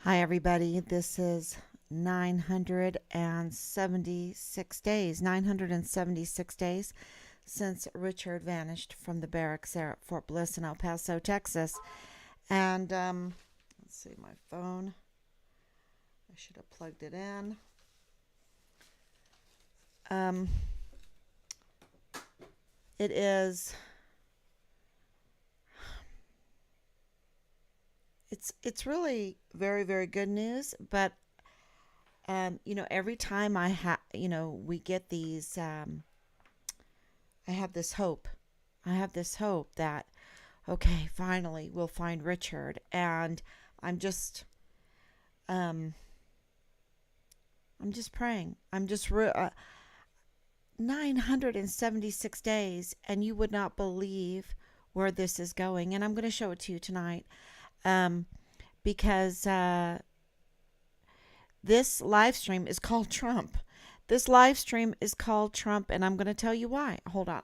Hi, everybody. This is 976 days, 976 days since Richard vanished from the barracks there at Fort Bliss in El Paso, Texas. And let's see, my phone. I should have plugged it in. Um, it is. It's really very, very good news, but every time we get these, I have this hope. I have this hope that, okay, finally we'll find Richard. And I'm just, um, I'm just praying. 976 days, and you would not believe where this is going. And I'm going to show it to you tonight, um, because this live stream is called Trump. This live stream is called Trump, and I'm going to tell you why. Hold on.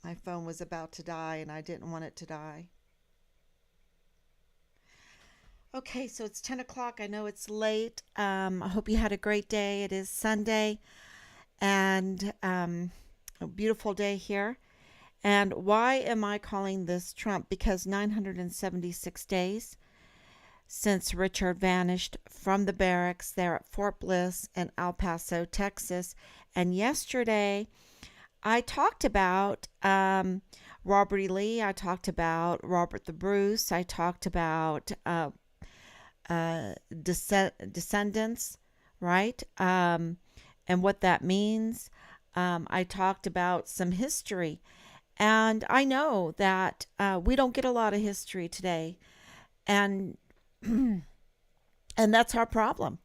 My phone was about to die, and I didn't want it to die. Okay, so it's 10 o'clock. I know it's late. I hope you had a great day. It is Sunday, and a beautiful day here. And why am I calling this Trump? Because 976 days since Richard vanished from the barracks there at Fort Bliss in El Paso, Texas. And yesterday, I talked about Robert E. Lee. I talked about Robert the Bruce. I talked about descendants, right? And what that means. I talked about some history. And I know that we don't get a lot of history today. And and that's our problem.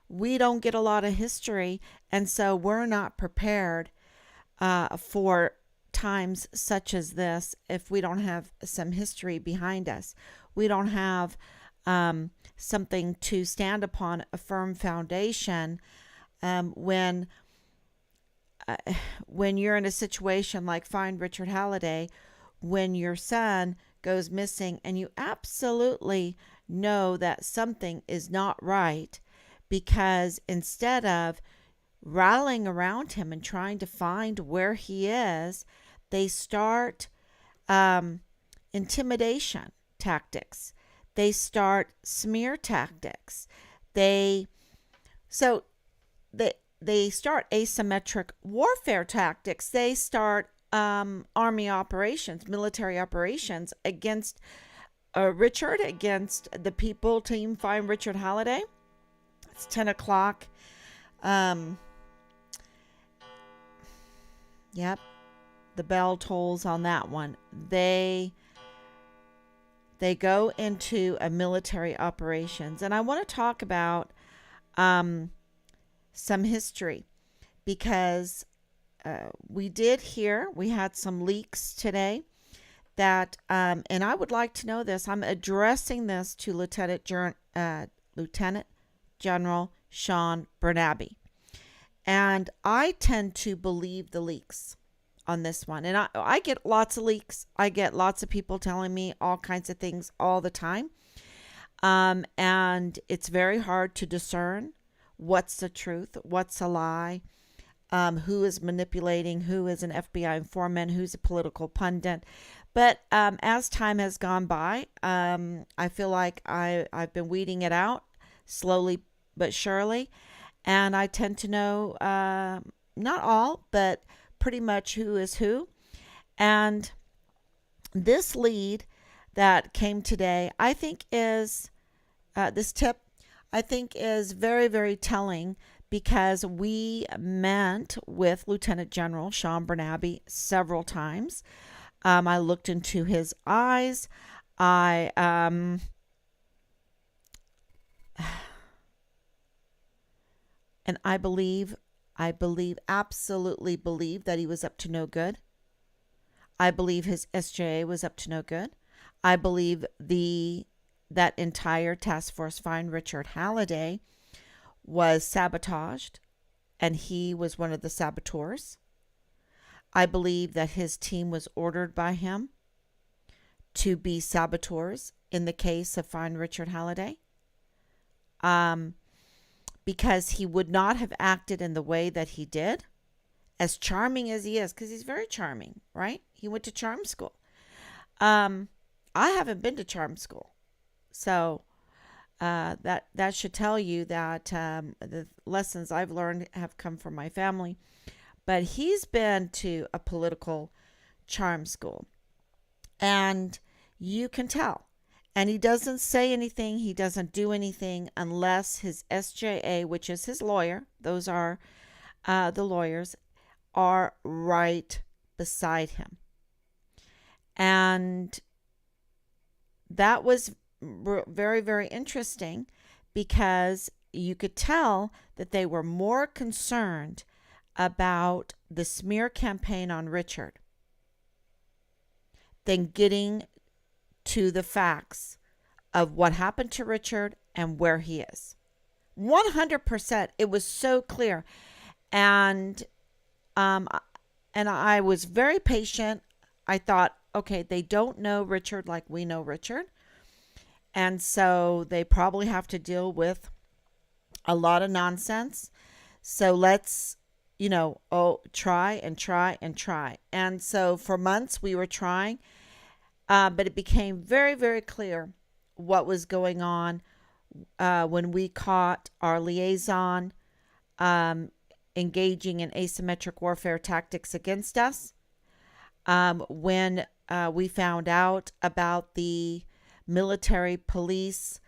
We don't get a lot of history. And so we're not prepared for times such as this if we don't have some history behind us. We don't have something to stand upon, a firm foundation, when you're in a situation like find Richard Halliday, when your son goes missing and you absolutely know that something is not right, because instead of rallying around him and trying to find where he is, they start intimidation tactics. They start smear tactics. They so they start asymmetric warfare tactics. They start army operations, military operations against Richard, against the people team Find Richard Halliday. It's 10 o'clock. Yep, the bell tolls on that one. They go into a military operations, and I want to talk about some history, because we had some leaks today that, and I would like to know this. I'm addressing this to Lieutenant General Sean Bernabe. And I tend to believe the leaks on this one. And I get lots of leaks. I get lots of people telling me all kinds of things all the time. And it's very hard to discern what's the truth, what's a lie, who is manipulating, who is an FBI informant, who's a political pundit. But as time has gone by, I feel like I've been weeding it out slowly but surely. And I tend to know, not all, but pretty much who is who. And this lead that came today, I think is, this tip, I think is very, very telling, because we met with Lieutenant General Sean Bernabe several times. I looked into his eyes. And absolutely believe that he was up to no good. I believe his SJA was up to no good. I believe that entire task force Find Richard Halliday was sabotaged and he was one of the saboteurs. I believe that his team was ordered by him to be saboteurs in the case of Find Richard Halliday, because he would not have acted in the way that he did, as charming as he is, because he's very charming, right? He went to charm school. I haven't been to charm school, so that should tell you that the lessons I've learned have come from my family. But he's been to a political charm school, and you can tell. And he doesn't say anything, he doesn't do anything unless his SJA, which is his lawyer, those are the lawyers, are right beside him. And that was very, very interesting, because you could tell that they were more concerned about the smear campaign on Richard than getting to the facts of what happened to Richard and where he is. 100%. It was so clear. And I was very patient. I thought, okay, they don't know Richard like we know Richard. And so they probably have to deal with a lot of nonsense. So let's, try and try and try. And so for months we were trying, but it became very, very clear what was going on when we caught our liaison engaging in asymmetric warfare tactics against us. When we found out about the military police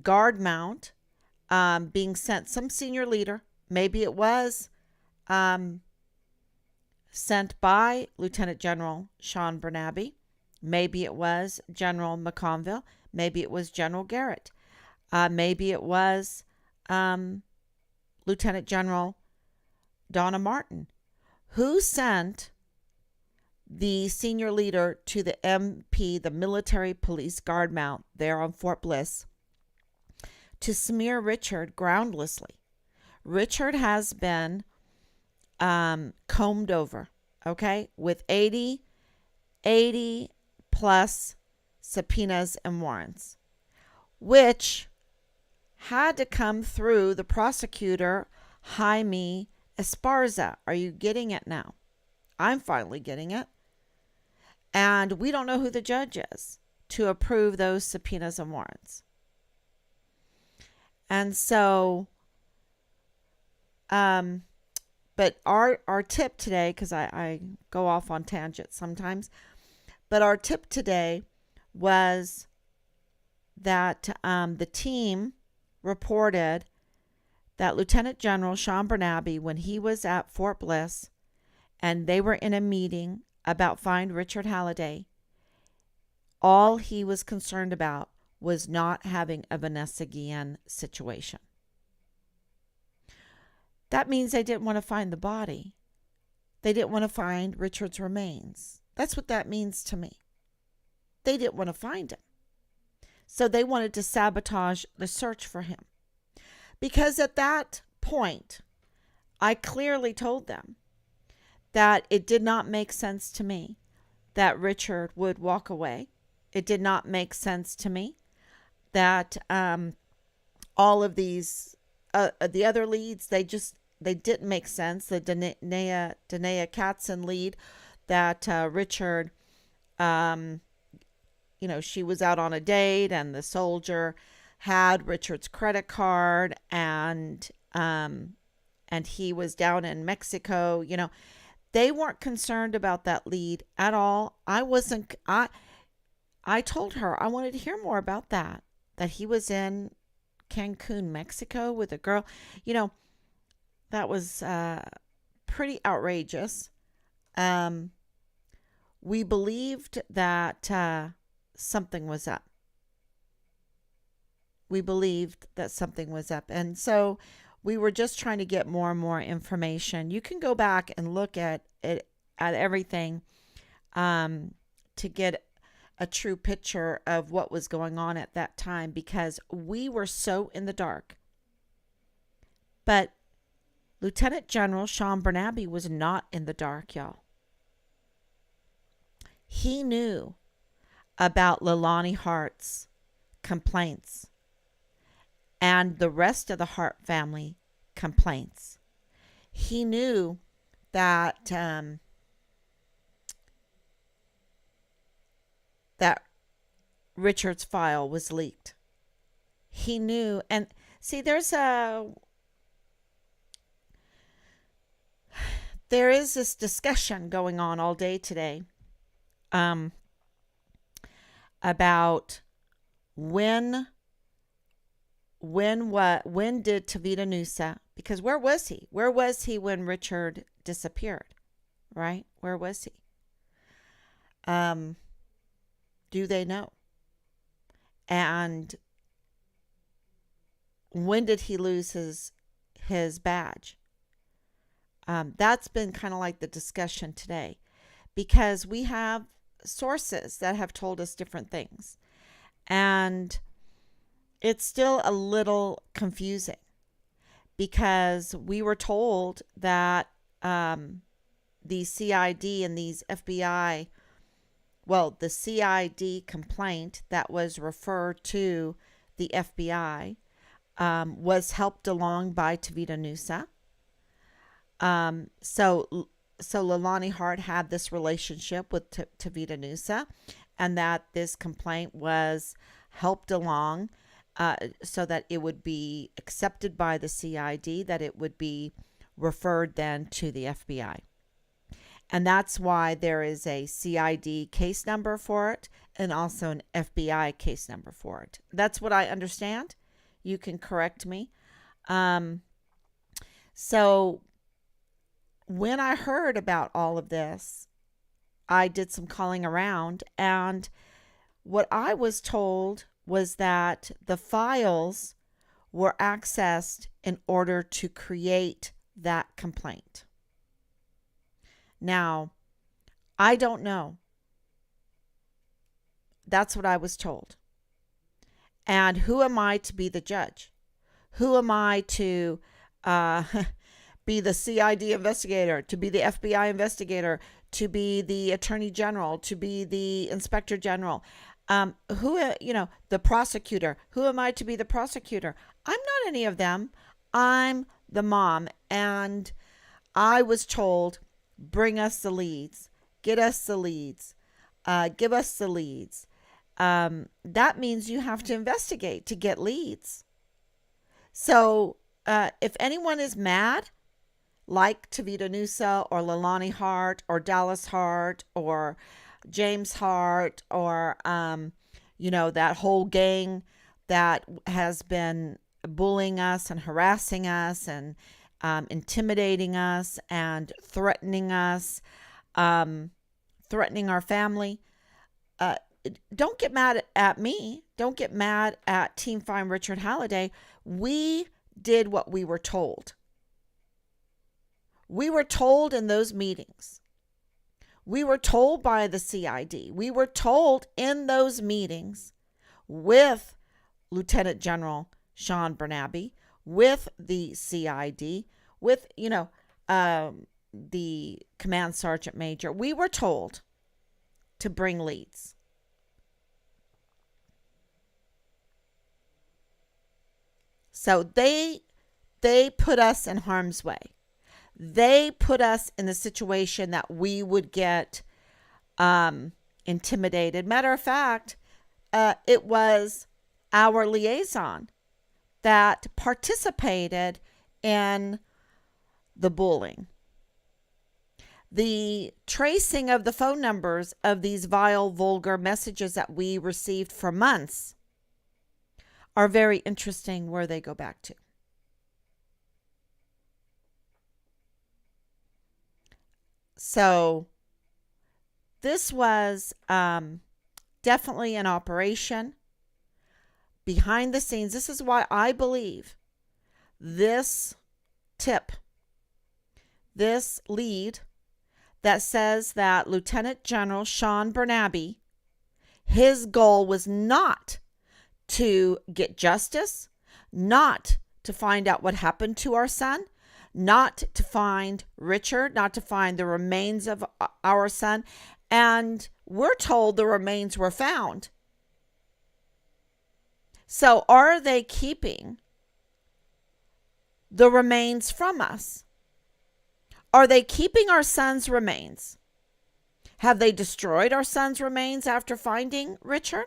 guard mount being sent, some senior leader, maybe it was sent by Lieutenant General Sean Bernabe, maybe it was General McConville, maybe it was General Garrett, maybe it was Lieutenant General Donna Martin, who sent the senior leader to the MP, the military police guard mount there on Fort Bliss, to smear Richard groundlessly. Richard has been combed over, okay, with 80 plus subpoenas and warrants, which had to come through the prosecutor, Jaime Esparza. Are you getting it now? I'm finally getting it. And we don't know who the judge is to approve those subpoenas and warrants. And so, but our tip today, because I go off on tangents sometimes, but our tip today was that the team reported that Lieutenant General Sean Bernabe, when he was at Fort Bliss and they were in a meeting about Find Richard Halliday, all he was concerned about was not having a Vanessa Guillen situation. That means they didn't want to find the body. They didn't want to find Richard's remains. That's what that means to me. They didn't want to find him. So they wanted to sabotage the search for him. Because at that point, I clearly told them that it did not make sense to me that Richard would walk away. It did not make sense to me that all of these, the other leads, they didn't make sense. The Danae Katzen lead that Richard, she was out on a date and the soldier had Richard's credit card and he was down in Mexico. They weren't concerned about that lead at all. I told her I wanted to hear more about that he was in Cancun, Mexico with a girl. That was pretty outrageous. We believed that something was up. And so we were just trying to get more and more information. You can go back and look at it, at everything, to get a true picture of what was going on at that time, because we were so in the dark. But Lieutenant General Sean Bernabe was not in the dark, y'all. He knew about Leilani Hart's complaints and the rest of the Hart family complaints. He knew that that Richard's file was leaked. He knew, and see, there is this discussion going on all day today about when did Tavita Nusa, because where was he? Where was he when Richard disappeared? Right? Where was he? Do they know? And when did he lose his badge? That's been kind of like the discussion today, because we have sources that have told us different things, and it's still a little confusing, because we were told that the CID and these FBI, well, the CID complaint that was referred to the FBI was helped along by Tavita Nusa. So Leilani Hart had this relationship with Tavita Nusa, and that this complaint was helped along so that it would be accepted by the CID, that it would be referred then to the FBI. And that's why there is a CID case number for it and also an FBI case number for it. That's what I understand. You can correct me. So when I heard about all of this, I did some calling around, and what I was told was that the files were accessed in order to create that complaint. Now, I don't know. That's what I was told. And who am I to be the judge? Who am I to be the CID investigator, to be the FBI investigator, to be the attorney general, to be the inspector general? The prosecutor. Who am I to be the prosecutor? I'm not any of them. I'm the mom. And I was told, bring us the leads, get us the leads, give us the leads. That means you have to investigate to get leads. So if anyone is mad, like Tavita Nusa or Leilani Hart or Dallas Hart or James Hart or, that whole gang that has been bullying us and harassing us and intimidating us and threatening us, threatening our family. Don't get mad at me. Don't get mad at Team Find Richard Halliday. We did what we were told. We were told in those meetings. We were told by the CID. We were told in those meetings with Lieutenant General Sean Bernabe, with the CID, with, the Command Sergeant Major. We were told to bring leads. So they put us in harm's way. They put us in the situation that we would get intimidated. Matter of fact, it was our liaison that participated in the bullying. The tracing of the phone numbers of these vile, vulgar messages that we received for months are very interesting where they go back to. So this was definitely an operation behind the scenes. This is why I believe this tip, this lead that says that Lieutenant General Sean Bernabe, his goal was not to get justice, not to find out what happened to our son, not to find Richard, not to find the remains of our son. And we're told the remains were found. So are they keeping the remains from us? Are they keeping our son's remains? Have they destroyed our son's remains after finding Richard?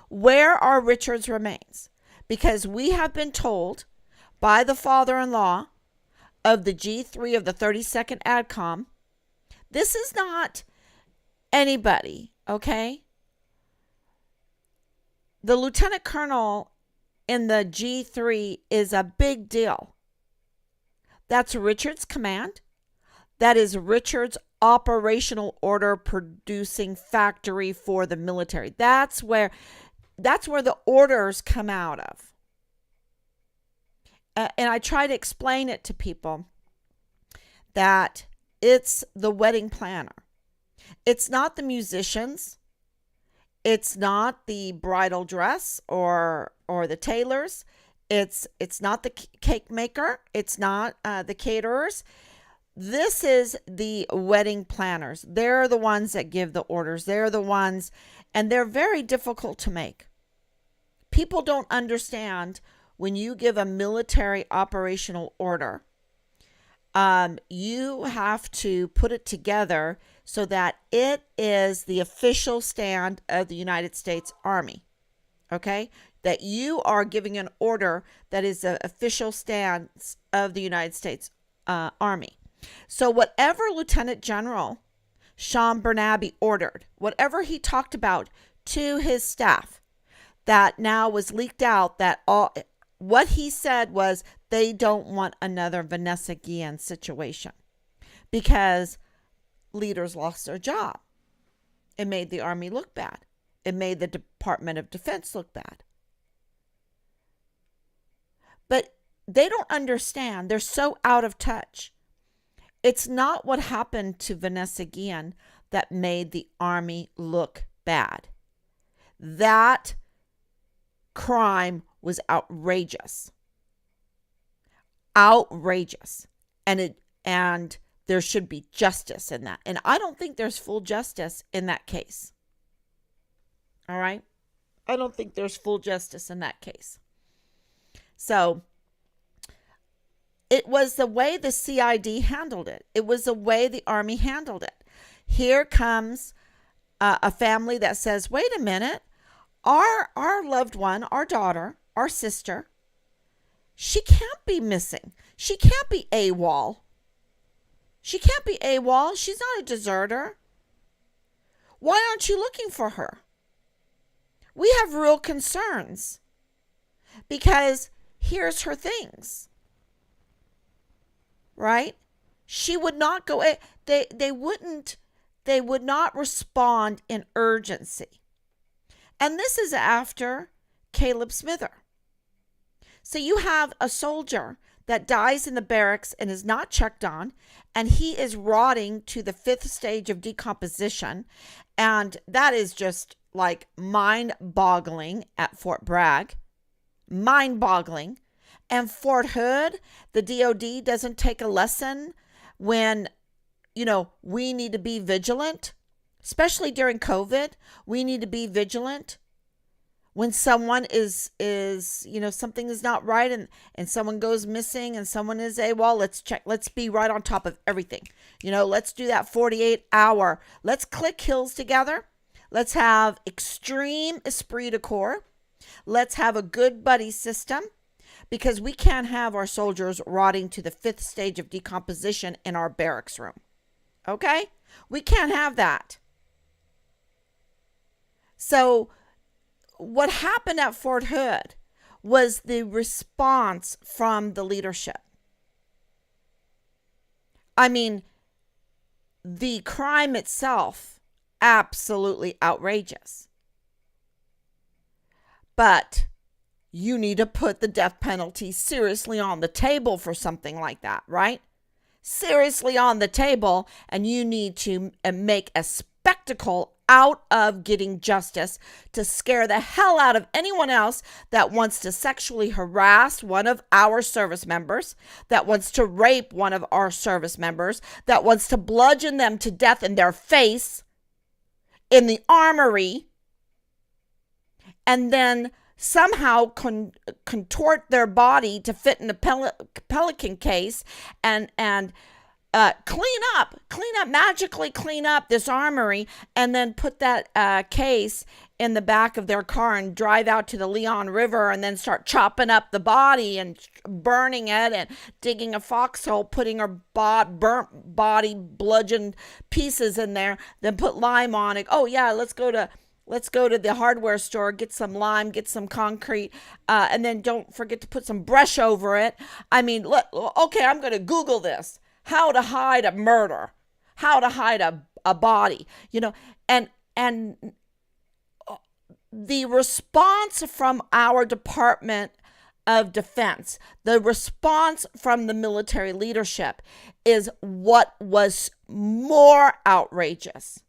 Where are Richard's remains? Because we have been told by the father-in-law of the G3 of the 32nd ADCOM, this is not anybody, okay? The lieutenant colonel in the G3 is a big deal. That's Richard's command. That is Richard's operational order producing factory for the military. That's where the orders come out of. And I try to explain it to people that it's the wedding planner. It's not the musicians. It's not the bridal dress or the tailors. It's not the cake maker. It's not the caterers. This is the wedding planners. They're the ones that give the orders. They're the ones, and they're very difficult to make. People don't understand when you give a military operational order, you have to put it together so that it is the official stand of the United States Army. Okay? That you are giving an order that is the official stance of the United States Army. So whatever Lieutenant General Sean Bernabe ordered, whatever he talked about to his staff, that now was leaked out, that what he said was they don't want another Vanessa Guillen situation because leaders lost their job. It made the Army look bad. It made the Department of Defense look bad. But they don't understand. They're so out of touch. It's not what happened to Vanessa Guillen that made the Army look bad. That crime was outrageous. Outrageous. And there should be justice in that. And I don't think there's full justice in that case. All right? I don't think there's full justice in that case. So it was the way the CID handled it. It was the way the Army handled it. Here comes a family that says, wait a minute, our loved one, our daughter, our sister, she can't be missing. She can't be AWOL. She can't be AWOL. She's not a deserter. Why aren't you looking for her? We have real concerns because here's her things. Right? She would not go. They would not respond in urgency. And this is after Caleb Smither. So you have a soldier that dies in the barracks and is not checked on, and he is rotting to the 5th stage of decomposition. And that is just like mind-boggling at Fort Bragg. Mind-boggling. And Fort Hood, the DOD doesn't take a lesson when, we need to be vigilant, especially during COVID. We need to be vigilant when someone is something is not right and someone goes missing and someone is AWOL. Let's check. Let's be right on top of everything. Let's do that 48-hour. Let's click heels together. Let's have extreme esprit de corps. Let's have a good buddy system. Because we can't have our soldiers rotting to the 5th stage of decomposition in our barracks room. Okay? We can't have that. So what happened at Fort Hood was the response from the leadership. I mean, the crime itself, absolutely outrageous. But you need to put the death penalty seriously on the table for something like that, right? Seriously on the table, and you need to make a spectacle out of getting justice to scare the hell out of anyone else that wants to sexually harass one of our service members, that wants to rape one of our service members, that wants to bludgeon them to death in their face in the armory, and then somehow contort their body to fit in a pelican case and magically clean up this armory, and then put that case in the back of their car and drive out to the Leon River and then start chopping up the body and burning it and digging a foxhole, putting her burnt body bludgeoned pieces in there, then put lime on it. Oh yeah, let's go to the hardware store, get some lime, get some concrete, and then don't forget to put some brush over it. I mean, okay, I'm going to Google this. How to hide a murder, how to hide a body, and the response from our Department of Defense, the response from the military leadership is what was more outrageous,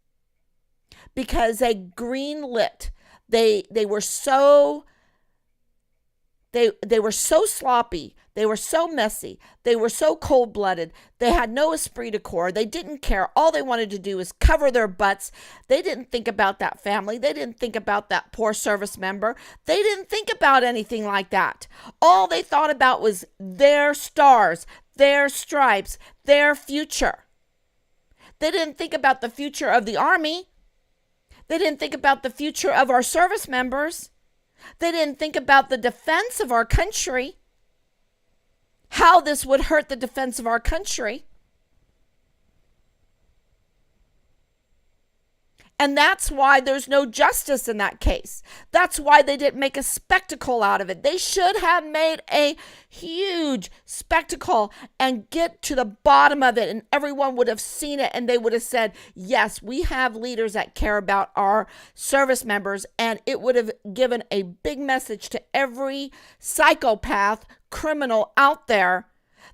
because they greenlit, they were so sloppy. They were so messy. They were so cold-blooded. They had no esprit de corps. They didn't care. All they wanted to do was cover their butts. They didn't think about that family. They didn't think about that poor service member. They didn't think about anything like that. All they thought about was their stars, their stripes, their future. They didn't think about the future of the Army. They didn't think about the future of our service members. They didn't think about the defense of our country. How this would hurt the defense of our country. And that's why there's no justice in that case. That's why they didn't make a spectacle out of it. They should have made a huge spectacle and get to the bottom of it, and everyone would have seen it, and they would have said, yes, we have leaders that care about our service members, and it would have given a big message to every psychopath criminal out there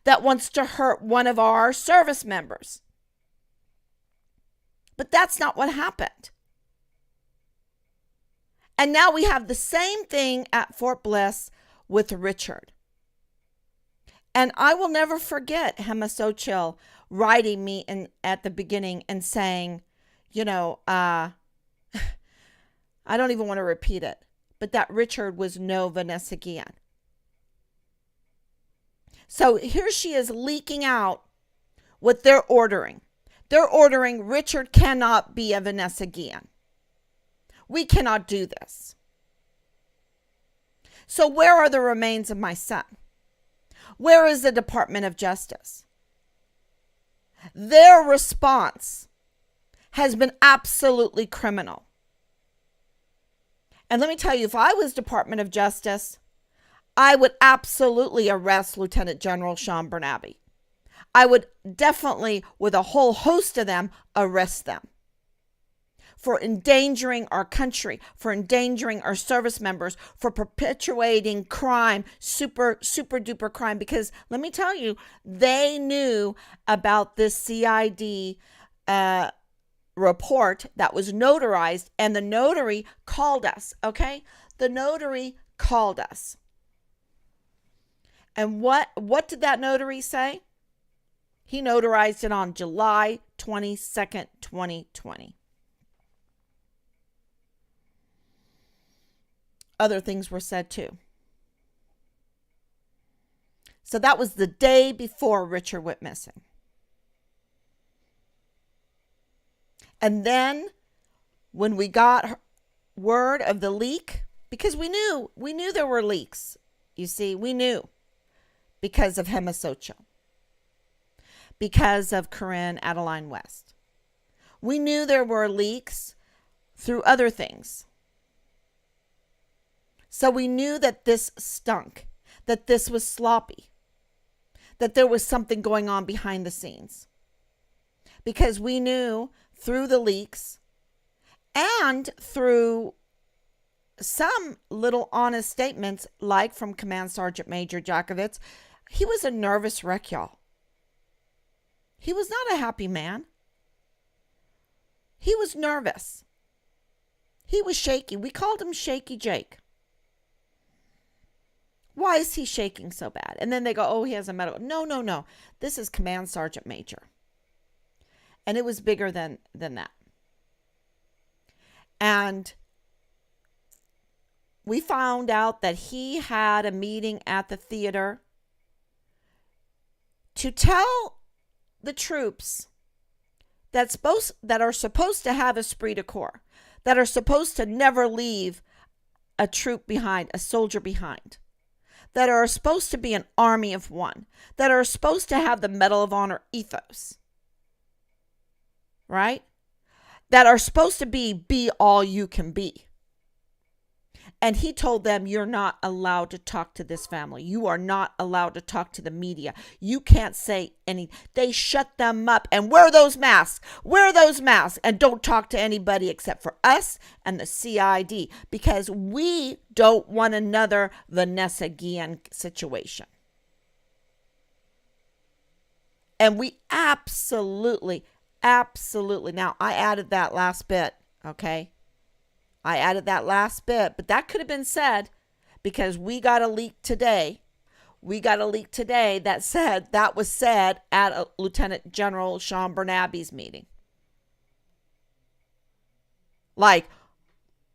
that wants to hurt one of our service members. But that's not what happened. And now we have the same thing at Fort Bliss with Richard. And I will never forget Hema Sochil writing me at the beginning and saying, I don't even want to repeat it, but that Richard was no Vanessa Guillen. So here she is leaking out what they're ordering. They're ordering Richard cannot be a Vanessa Guillen. We cannot do this. So where are the remains of my son? Where is the Department of Justice? Their response has been absolutely criminal. And let me tell you, if I was Department of Justice, I would absolutely arrest Lieutenant General Sean Bernabe. I would definitely, with a whole host of them, arrest them for endangering our country, for endangering our service members, for perpetuating crime, super duper crime. Because let me tell you, they knew about this CID report that was notarized, and the notary called us, okay? The notary called us. And what did that notary say? He notarized it on July 22nd, 2020. Other things were said too. So that was the day before Richard went missing. And then when we got word of the leak, because we knew there were leaks. You see, we knew because of Hema Sochil, because of Corinne Adeline West. We knew there were leaks through other things. So we knew that this stunk, that this was sloppy, that there was something going on behind the scenes. Because we knew through the leaks and through some little honest statements, like from Command Sergeant Major Jakovitz, he was a nervous wreck, y'all. He was not a happy man. He was nervous. He was shaky. We called him Shaky Jake. Why is he shaking so bad? And then they go, oh, he has a medical. No, no, no. This is Command Sergeant Major. And it was bigger than that. And we found out that he had a meeting at the theater to tell the troops that are supposed to have esprit de corps, that are supposed to never leave a troop behind, a soldier behind, that are supposed to be an army of one, that are supposed to have the Medal of Honor ethos, right? That are supposed to be all you can be. And he told them, you're not allowed to talk to this family. You are not allowed to talk to the media. You can't say any. They shut them up and wear those masks. Wear those masks and don't talk to anybody except for us and the CID, because we don't want another Vanessa Guillen situation. And we absolutely. Now, I added that last bit, okay? I added that last bit, but that could have been said because we got a leak today. That was said at a Lieutenant General Sean Bernabe's meeting. Like,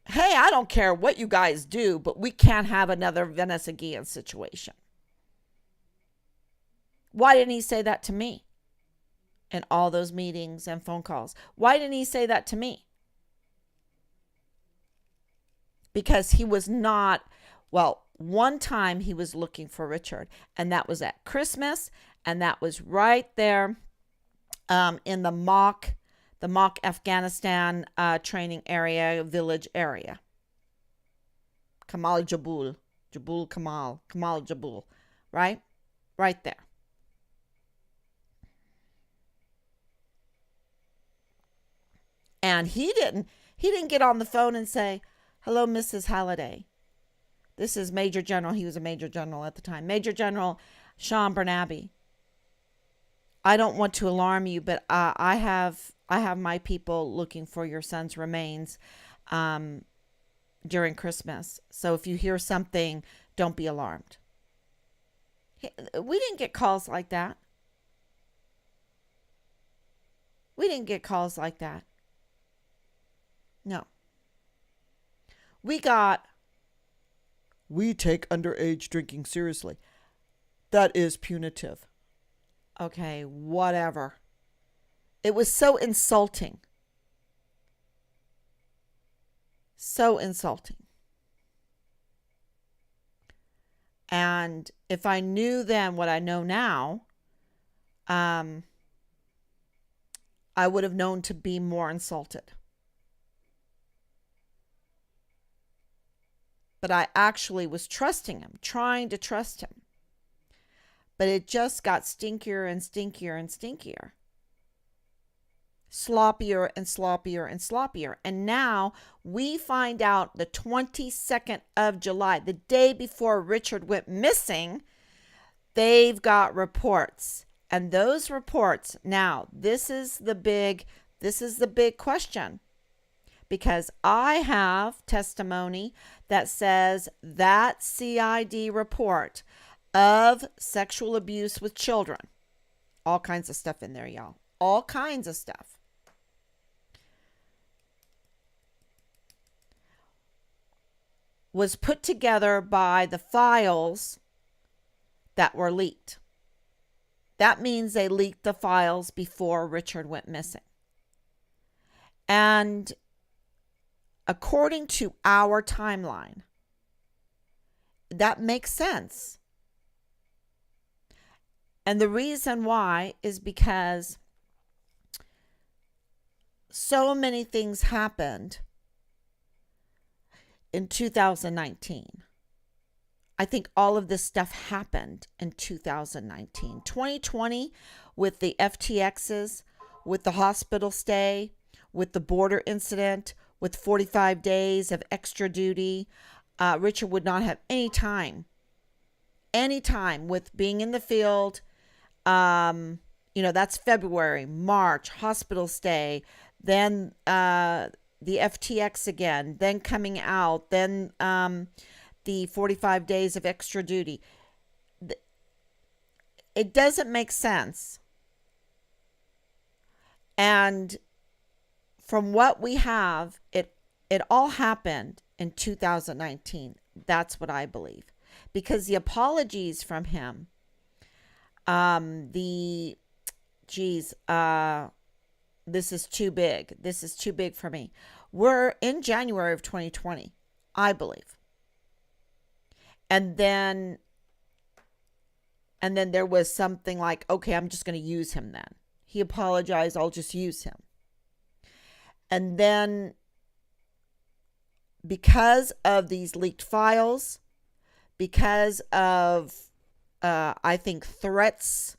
hey, I don't care what you guys do, but we can't have another Vanessa Guillen situation. Why didn't he say that to me in all those meetings and phone calls? Why didn't he say that to me? Because he was not, one time he was looking for Richard, and that was at Christmas, and that was right there in the mock Afghanistan training area, village area. Kamal Jabul Jabul, right? Right there. And he didn't get on the phone and say, hello, Mrs. Halliday. This is Major General. He was a Major General at the time. Major General Sean Bernabe. I don't want to alarm you, but I have my people looking for your son's remains during Christmas. So if you hear something, don't be alarmed. We didn't get calls like that. No. We take underage drinking seriously. That is punitive. Okay, whatever. It was so insulting. So insulting. And if I knew then what I know now, I would have known to be more insulted. But I actually was trusting him, trying to trust him. But it just got stinkier and stinkier and stinkier. Sloppier and sloppier and sloppier. And now we find out the 22nd of July, the day before Richard went missing, they've got reports. And those reports, now this is the big question. Because I have testimony that says that CID report of sexual abuse with children, all kinds of stuff in there, y'all, all kinds of stuff, was put together by the files that were leaked. That means they leaked the files before Richard went missing. And according to our timeline, that makes sense. And the reason why is because so many things happened in 2019. I think all of this stuff happened in 2019. 2020 with the FTXs, with the hospital stay, with the border incident, with 45 days of extra duty. Richard would not have any time with being in the field. That's February, March, hospital stay, then the FTX again, then coming out, then the 45 days of extra duty. It doesn't make sense. And from what we have, it all happened in 2019. That's what I believe. Because the apologies from him, the geez, this is too big. This is too big for me. We're in January of 2020, I believe. And then there was something like, okay, I'm just going to use him then. He apologized, I'll just use him. And then because of these leaked files, because of, I think, threats,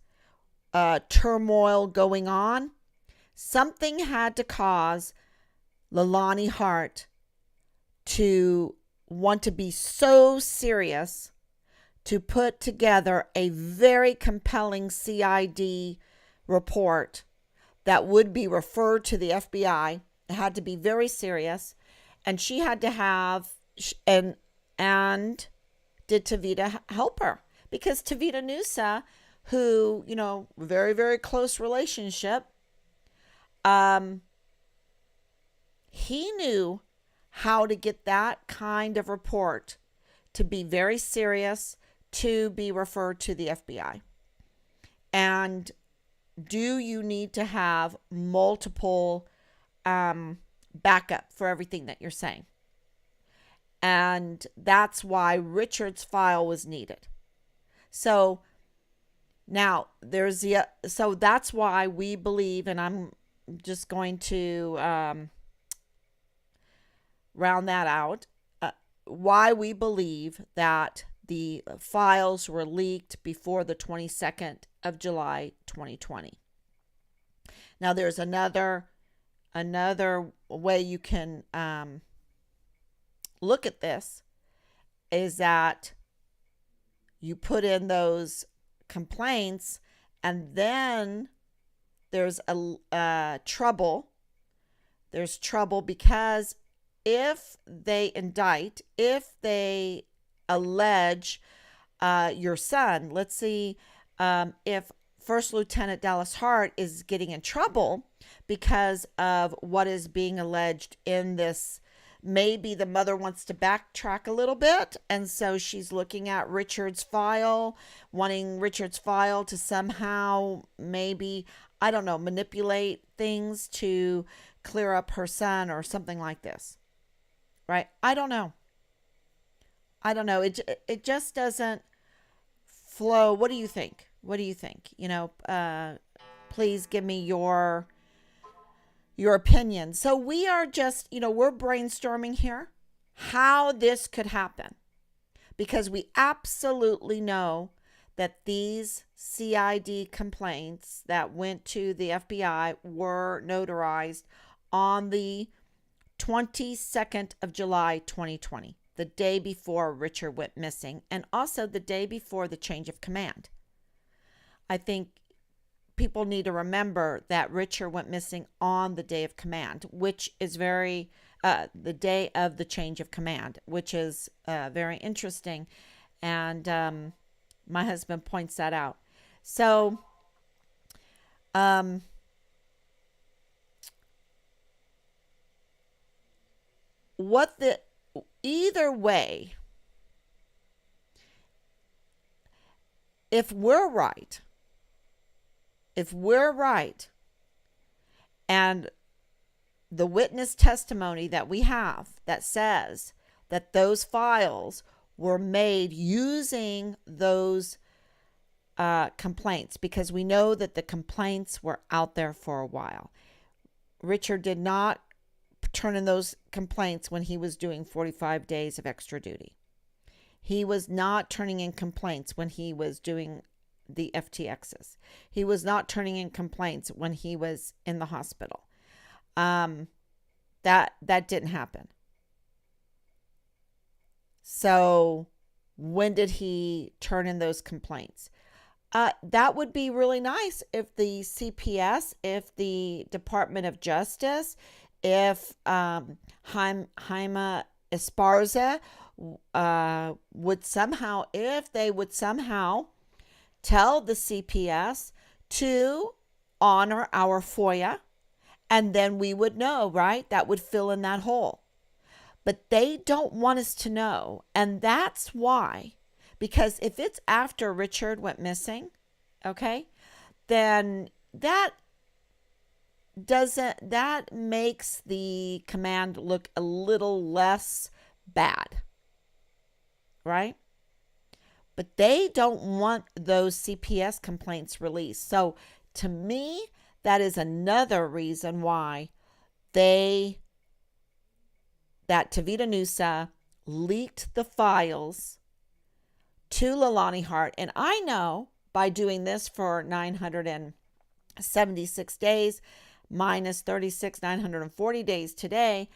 turmoil going on, something had to cause Leilani Hart to want to be so serious to put together a very compelling CID report that would be referred to the FBI. It had to be very serious. And she had to have, and did Tavita help her? Because Tavita Nusa, who, very, very close relationship, he knew how to get that kind of report to be very serious, to be referred to the FBI. And do you need to have multiple backup for everything that you're saying? And that's why Richard's file was needed. So now so that's why we believe, and I'm just going to round that out, why we believe that the files were leaked before the 22nd of July, 2020. Now, there's another way you can look at this, is that you put in those complaints, and then there's a trouble. There's trouble because if they indict, if they allege your son, let's see, if First Lieutenant Dallas Hart is getting in trouble because of what is being alleged in this, maybe the mother wants to backtrack a little bit, and so she's looking at Richard's file, wanting Richard's file to somehow, maybe, I don't know, manipulate things to clear up her son or something like this, right? I don't know. It just doesn't flow. What do you think? Please give me your opinion. So we are just, we're brainstorming here how this could happen, because we absolutely know that these CID complaints that went to the FBI were notarized on the 22nd of July, 2020, the day before Richard went missing, and also the day before the change of command. I think people need to remember that Richard went missing on the day of command, which is the day of the change of command, which is very interesting. And my husband points that out. So, either way, if we're right, and the witness testimony that we have that says that those files were made using those complaints, because we know that the complaints were out there for a while. Richard did not turn in those complaints when he was doing 45 days of extra duty. He was not turning in complaints when he was doing the FTXs. He was not turning in complaints when he was in the hospital. That didn't happen. So when did he turn in those complaints? That would be really nice if the CPS, if the Department of Justice, if Jaime Esparza would somehow, if they would somehow tell the CPS to honor our FOIA, and then we would know, right? That would fill in that hole. But they don't want us to know. And that's why, because if it's after Richard went missing, okay, then that makes the command look a little less bad, right? But they don't want those CPS complaints released. So to me, that is another reason why that Tavita Nusa leaked the files to Leilani Hart. And I know by doing this for 976 days, minus 36, 940 days today,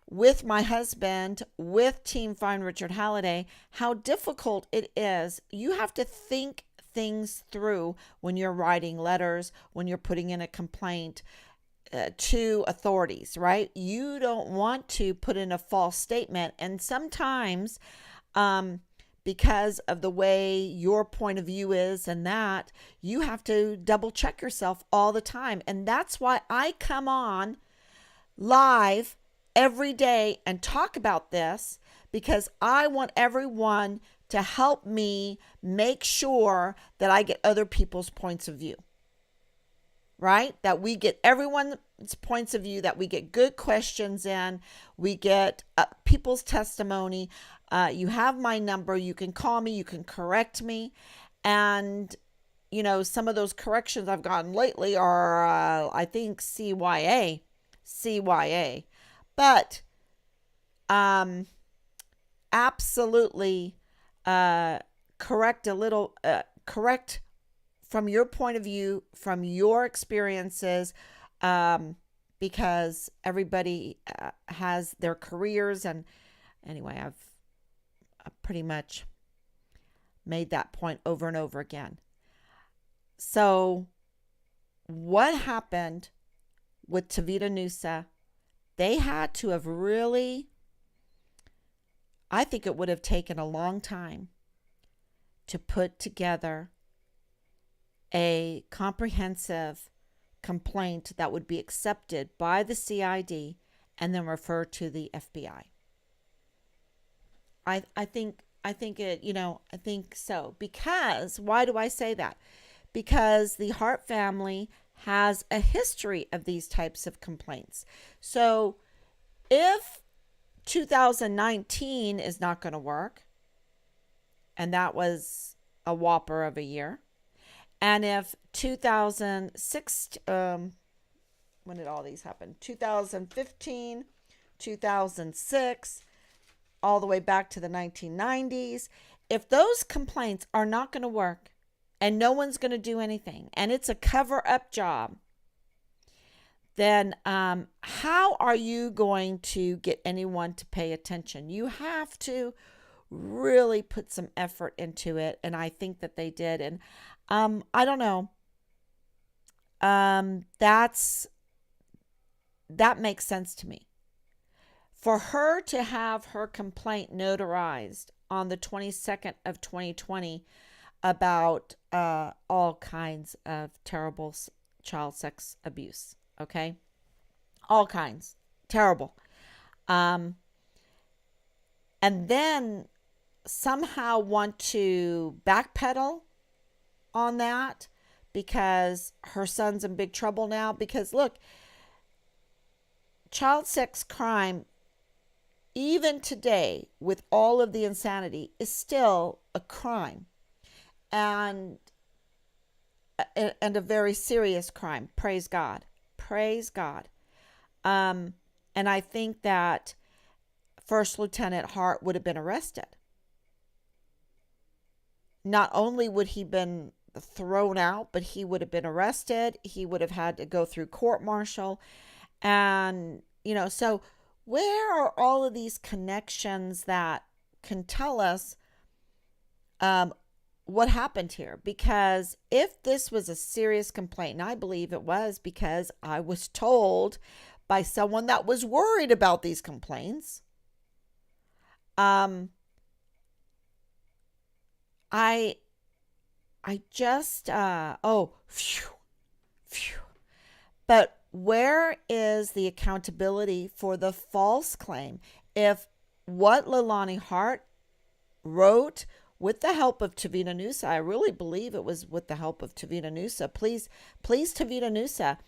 with my husband, with Team Find Richard Halliday, how difficult it is. You have to think things through when you're writing letters, when you're putting in a complaint to authorities, right? You don't want to put in a false statement. And sometimes, because of the way your point of view is and that, you have to double check yourself all the time. And that's why I come on live every day and talk about this, because I want everyone to help me make sure that I get other people's points of view, right? That we get everyone's points of view, that we get good questions in, we get people's testimony. You have my number. You can call me. You can correct me. And, some of those corrections I've gotten lately are, I think, CYA. But absolutely correct from your point of view, from your experiences, because everybody has their careers. And anyway, I've pretty much made that point over and over again. So what happened with Tavita Nusa? They had to have really, I think it would have taken a long time to put together a comprehensive complaint that would be accepted by the CID and then referred to the FBI. I think so. Because, why do I say that? Because the Hart family has a history of these types of complaints. So if 2019 is not going to work, and that was a whopper of a year, and if 2006, when did all these happen? 2015, 2006, all the way back to the 1990s, if those complaints are not going to work, and no one's going to do anything, and it's a cover-up job, then how are you going to get anyone to pay attention? You have to really put some effort into it, and I think that they did. And I don't know. That makes sense to me. For her to have her complaint notarized on the 22nd of 2020 about all kinds of terrible child sex abuse, okay? All kinds. Terrible. And then somehow want to backpedal on that because her son's in big trouble now. Because look, child sex crime, even today, with all of the insanity, is still a crime. And a very serious crime. Praise God. Praise God. And I think that First Lieutenant Hart would have been arrested. Not only would he been thrown out, but he would have been arrested. He would have had to go through court-martial. And, so where are all of these connections that can tell us what happened here? Because if this was a serious complaint, and I believe it was, because I was told by someone that was worried about these complaints. I I just phew, phew. But where is the accountability for the false claim? If what Leilani Hart wrote with the help of Tavita Nusa, I really believe it was with the help of Tavita Nusa. Please, Tavita Nusa,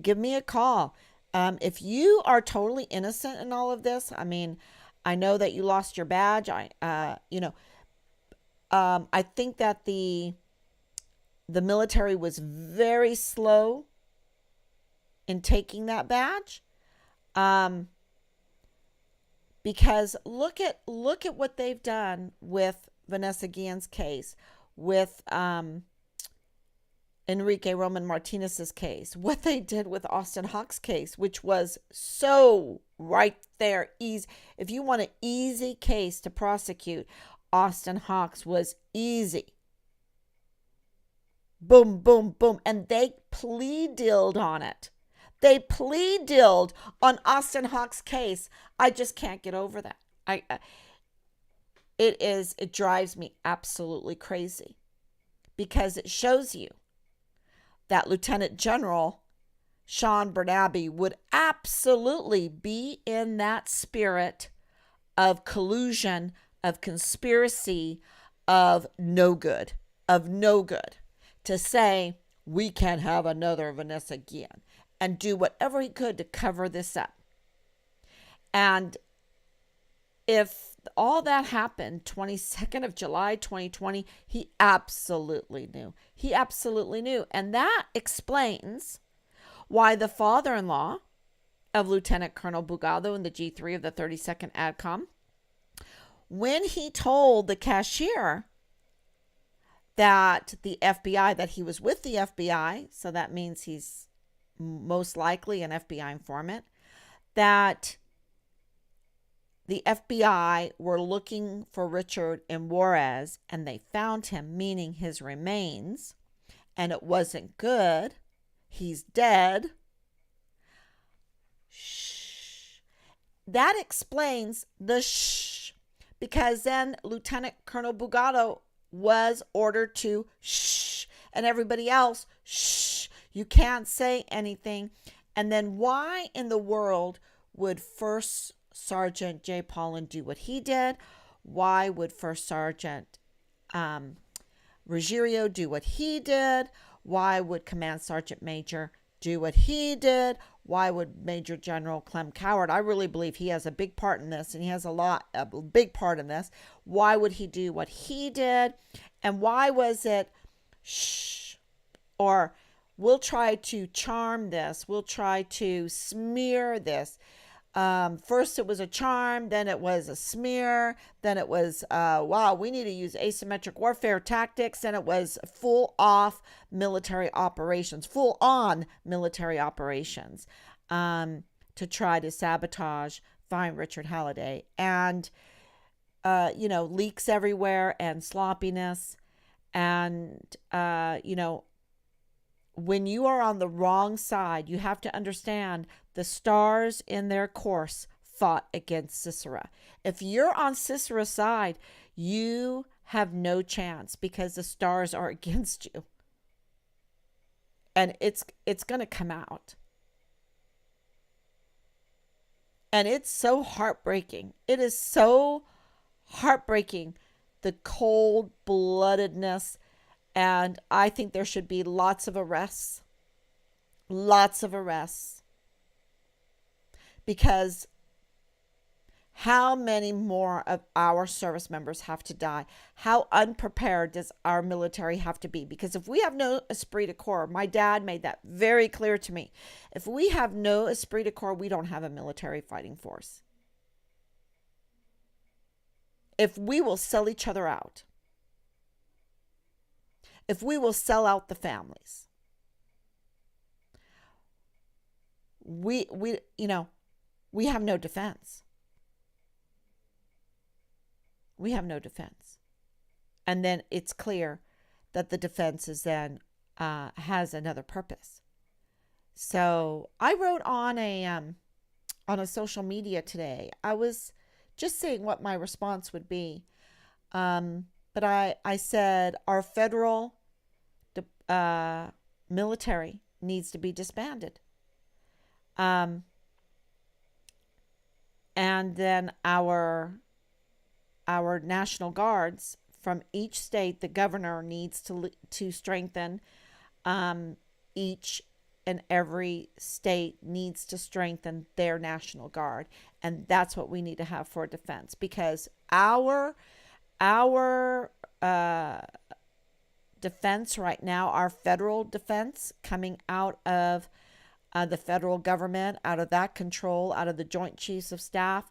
give me a call. If you are totally innocent in all of this, I mean, I know that you lost your badge. I think that the military was very slow in taking that badge. Because look at what they've done with Vanessa Guillen's case, with Enrique Roman Martinez's case, what they did with Austin Hawk's case, which was so right there easy. If you want an easy case to prosecute, Austin Hawk's was easy. Boom, boom, boom. And they plea dealed on it. They plea dealed on Austin Hawk's case. I just can't get over that. It drives me absolutely crazy, because it shows you that Lieutenant General Sean Bernabe would absolutely be in that spirit of collusion, of conspiracy, of no good, to say we can't have another Vanessa Guillen, and do whatever he could to cover this up. And if all that happened 22nd of July 2020, he absolutely knew. And that explains why the father-in-law of Lieutenant Colonel Bugado in the G3 of the 32nd ADCOM, when he told the cashier that he was with the FBI, so that means he's most likely an FBI informant, that the FBI were looking for Richard in Juarez, and they found him, meaning his remains, and it wasn't good. He's dead. Shh. That explains the shh, because then Lieutenant Colonel Bugado was ordered to shh, and everybody else shh. You can't say anything. And then why in the world would First Sergeant Jay Paulin do what he did? Why would First Sergeant Ruggiero do what he did? Why would Command Sergeant Major do what he did? Why would Major General Clem Coward? I really believe he has a big part in this, and he has a big part in this. Why would he do what he did? And why was it shh, or we'll try to charm this, we'll try to smear this? First it was a charm, then it was a smear, then it was, wow, we need to use asymmetric warfare tactics, then it was full-on military operations, to try to sabotage Fine Richard Halliday. And, leaks everywhere and sloppiness. And, when you are on the wrong side, you have to understand the stars in their course fought against Sisera. If you're on Sisera's side, you have no chance, because the stars are against you. And it's going to come out. And it's so heartbreaking. It is so heartbreaking, the cold-bloodedness. And I think there should be lots of arrests. Because how many more of our service members have to die? How unprepared does our military have to be? Because if we have no esprit de corps, my dad made that very clear to me. If we have no esprit de corps, we don't have a military fighting force. If we will sell each other out, if we will sell out the families, we have no defense. We have no defense. And then it's clear that the defense is then has another purpose. So I wrote on a on a social media today. I was just seeing what my response would be. But I said our federal military needs to be disbanded. And then our National Guards from each state, the governor needs to strengthen. Each and every state needs to strengthen their National Guard, and that's what we need to have for defense, because our defense right now, our federal defense coming out of the federal government, out of that control, out of the Joint Chiefs of Staff,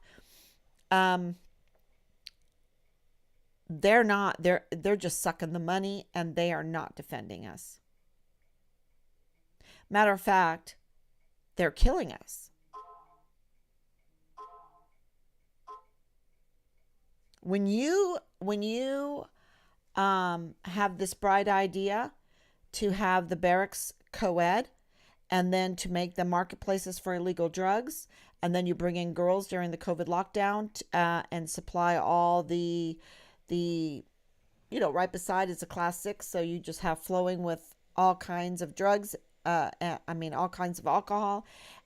they're just sucking the money, and they are not defending us. Matter of fact, they're killing us. When you have this bright idea to have the barracks co-ed, and then to make them marketplaces for illegal drugs, and then you bring in girls during the COVID lockdown and supply all the right beside is a class 6, so you just have flowing with all kinds of drugs, all kinds of alcohol,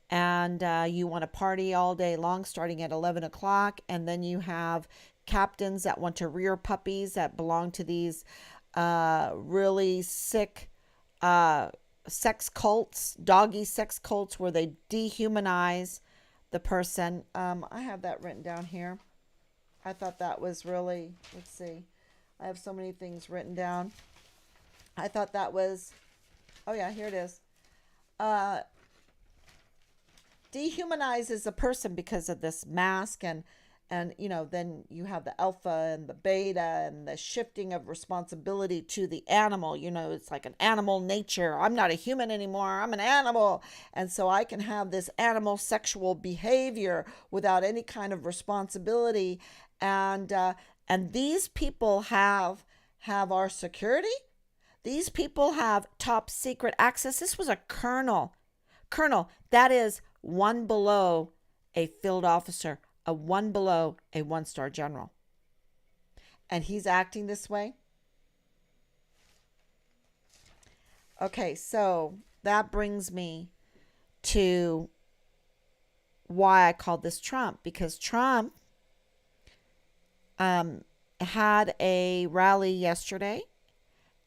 and you want to party all day long starting at 11 o'clock, and then you have captains that want to rear puppies that belong to these really sick sex cults, doggy sex cults, where they dehumanize the person. I have that written down here. I thought that was really, let's see, I have so many things written down. I thought that was, oh yeah, here it is. Dehumanizes a person because of this mask, and then you have the alpha and the beta and the shifting of responsibility to the animal. It's like an animal nature. I'm not a human anymore. I'm an animal. And so I can have this animal sexual behavior without any kind of responsibility. And these people have our security. These people have top secret access. This was a colonel. That is one below a field officer, a one below a 1-star general. And he's acting this way. Okay, so that brings me to why I called this Trump, because Trump had a rally yesterday,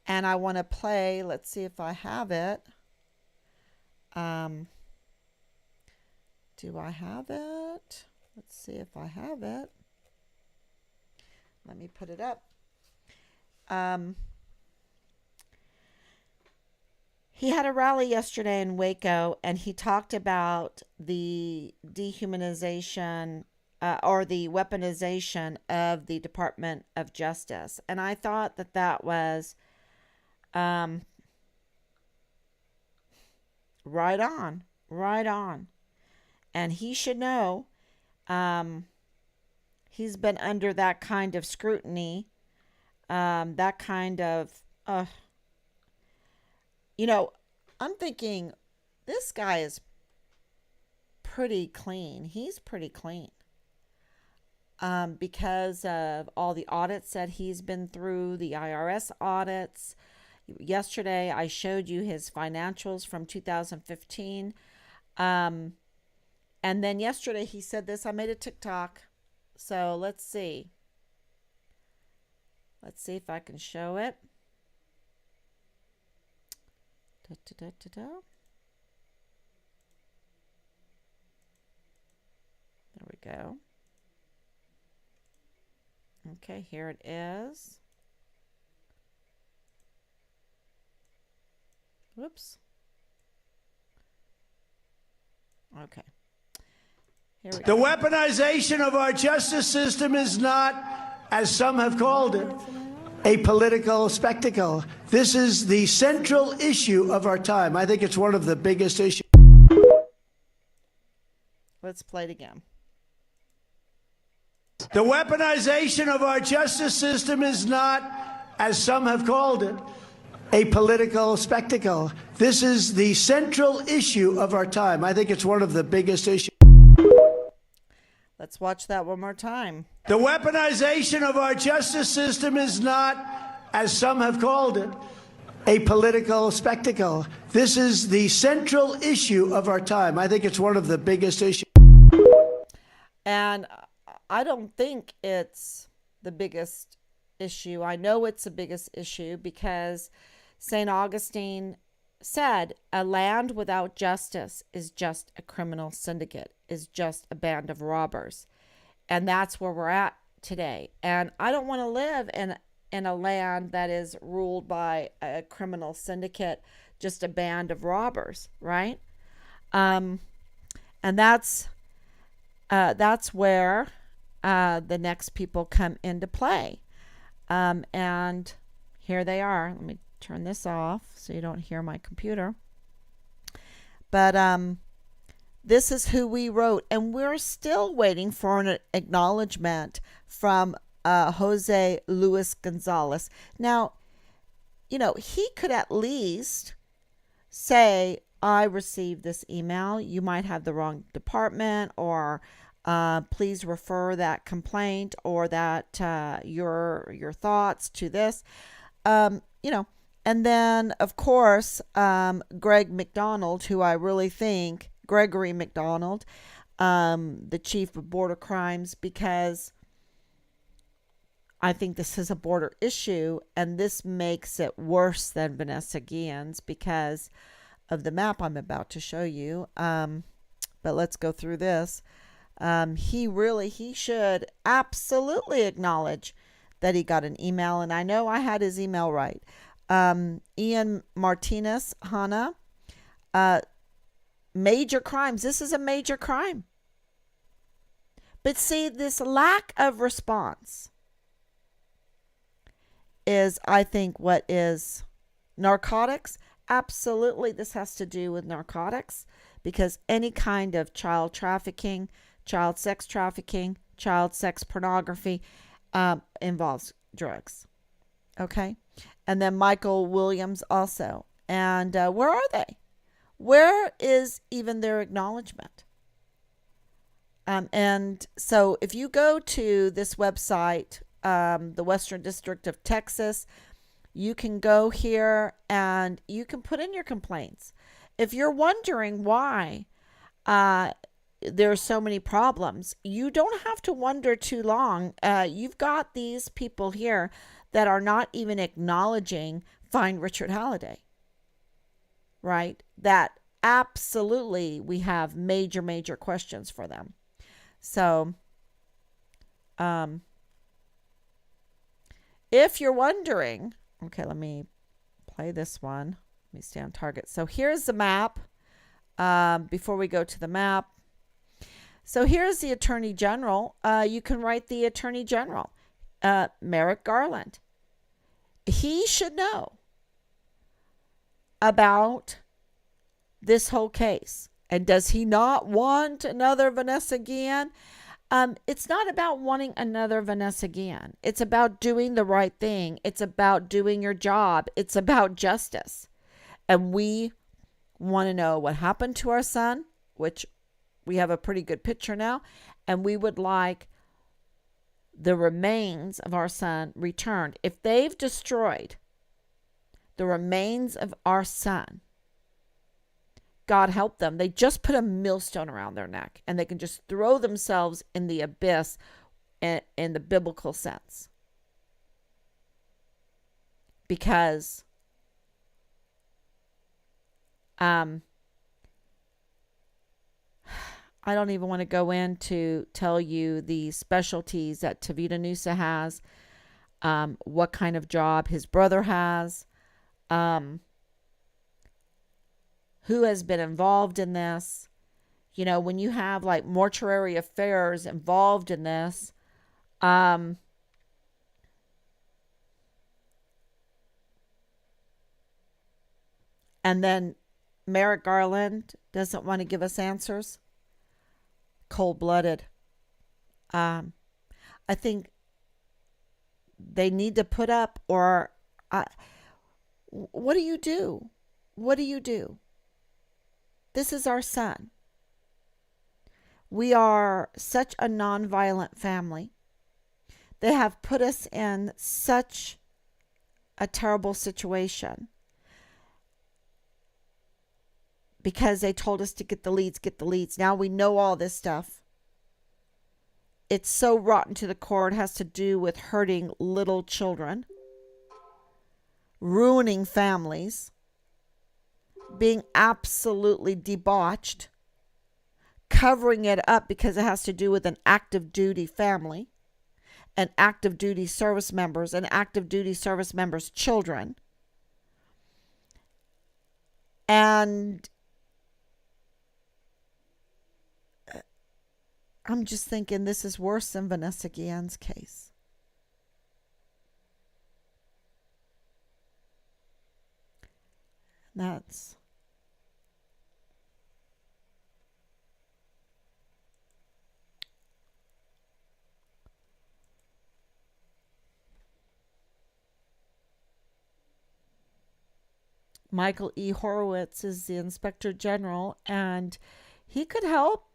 and I want to play, let's see if I have it. Do I have it? Let's see if I have it. Let me put it up. He had a rally yesterday in Waco, and he talked about the dehumanization or the weaponization of the Department of Justice. And I thought that was right on. And he should know. He's been under that kind of scrutiny, that kind of, I'm thinking this guy is pretty clean. He's pretty clean. Because of all the audits that he's been through, the IRS audits. Yesterday, I showed you his financials from 2015. And then yesterday he said this. I made a TikTok. So let's see. Let's see if I can show it. There we go. Okay, here it is. Whoops. Okay. Here we The go. weaponization of our justice system is not, as some have called it, a political spectacle. This is the central issue of our time. I think it's one of the biggest issues. Let's play it again. The weaponization of our justice system is not, as some have called it, a political spectacle. This is the central issue of our time. I think it's one of the biggest issues. Let's watch that one more time. The weaponization of our justice system is not, as some have called it, a political spectacle. This is the central issue of our time. I think it's one of the biggest issues. And I don't think it's the biggest issue. I know it's the biggest issue because St. Augustine said a land without justice is just a criminal syndicate, is just a band of robbers. And that's where we're at today. And I don't want to live in a land that is ruled by a criminal syndicate, just a band of robbers, right? And that's where the next people come into play. And here they are. Let me turn this off so you don't hear my computer. But this is who we wrote, and we're still waiting for an acknowledgement from Jose Luis Gonzalez. Now, he could at least say, I received this email. You might have the wrong department, or please refer that complaint or that your thoughts to this. And then, of course, Gregory McDonald, the chief of border crimes, because I think this is a border issue, and this makes it worse than Vanessa Guillen's because of the map I'm about to show you. But let's go through this. He should absolutely acknowledge that he got an email, and I know I had his email right. Ian Martinez, Hannah, major crimes. This is a major crime. But see, this lack of response is, I think, what is narcotics. Absolutely, this has to do with narcotics, because any kind of child trafficking, child sex trafficking, child sex pornography involves drugs. Okay? And then Michael Williams also. And where are they? Where is even their acknowledgement? And so if you go to this website, the Western District of Texas, you can go here and you can put in your complaints. If you're wondering why there are so many problems, you don't have to wonder too long. You've got these people here that are not even acknowledging Find Richard Halliday, right? That absolutely we have major, major questions for them. So, if you're wondering, okay, let me play this one. Let me stay on target. So here's the map. Before we go to the map. So here's the Attorney General. You can write the Attorney General, Merrick Garland. He should know about this whole case. And does he not want another Vanessa Guillen? It's not about wanting another Vanessa Guillen. It's about doing the right thing. It's about doing your job. It's about justice. And we want to know what happened to our son, which we have a pretty good picture now. And we would like the remains of our son returned. If they've destroyed the remains of our son, God help them. They just put a millstone around their neck and they can just throw themselves in the abyss in the biblical sense. Because I don't even want to go in to tell you the specialties that Tavita Nusa has, what kind of job his brother has, who has been involved in this. You know, when you have like mortuary affairs involved in this, and then Merrick Garland doesn't want to give us answers. Cold-blooded. I think they need to put up, or what do you do? What do you do? This is our son. We are such a nonviolent family. They have put us in such a terrible situation because they told us to get the leads, get the leads. Now we know all this stuff. It's so rotten to the core. It has to do with hurting little children, ruining families, being absolutely debauched, covering it up because it has to do with an active duty family, and active duty service members, and active duty service members' children. And I'm just thinking this is worse than Vanessa Guillen's case. That's Michael E. Horowitz is the Inspector General, and he could help.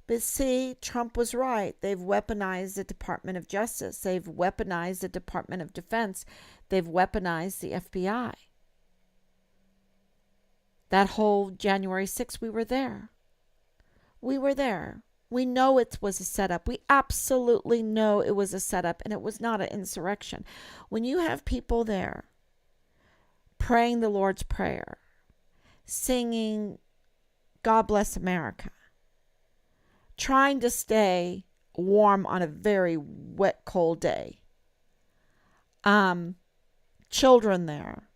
But see, Trump was right. They've weaponized the Department of Justice. They've weaponized the Department of Defense. They've weaponized the FBI. That whole January 6th, we were there. We were there. We know it was a setup. We absolutely know it was a setup, and it was not an insurrection. When you have people there praying the Lord's Prayer, singing God Bless America, trying to stay warm on a very wet, cold day, children there,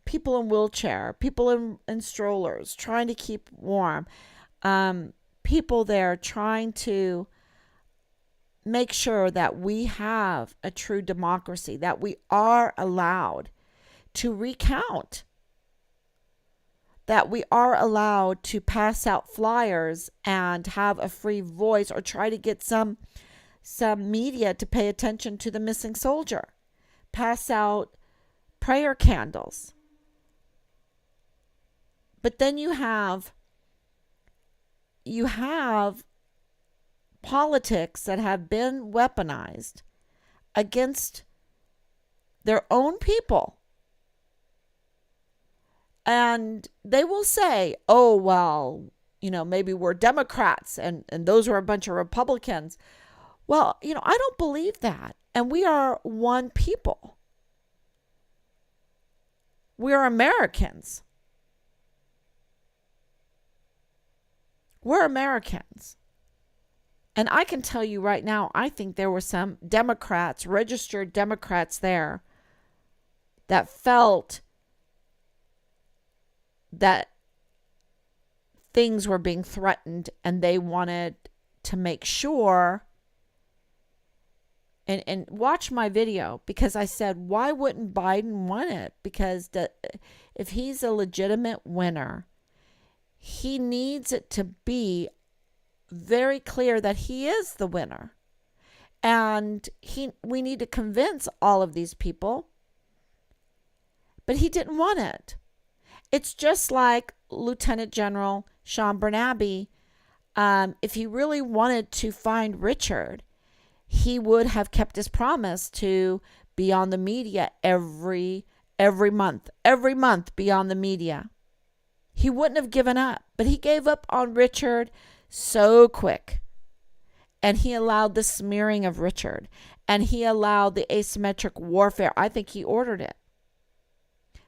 people in wheelchair, people in strollers, trying to keep warm, people there trying to make sure that we have a true democracy, that we are allowed to recount, that we are allowed to pass out flyers and have a free voice, or try to get some media to pay attention to the missing soldier, pass out prayer candles. But then you have politics that have been weaponized against their own people. And they will say, oh, well, maybe we're Democrats and those are a bunch of Republicans. Well, I don't believe that. And we are one people. We are Americans. We're Americans. And I can tell you right now, I think there were some Democrats, registered Democrats there, that felt that things were being threatened, and they wanted to make sure. And watch my video, because I said, why wouldn't Biden win it? Because if he's a legitimate winner, he needs it to be very clear that he is the winner. And we need to convince all of these people. But he didn't want it. It's just like Lieutenant General Sean Bernabe. If he really wanted to find Richard, he would have kept his promise to be on the media every month. Every month be on the media. He wouldn't have given up, but he gave up on Richard so quick. And he allowed the smearing of Richard. And he allowed the asymmetric warfare. I think he ordered it.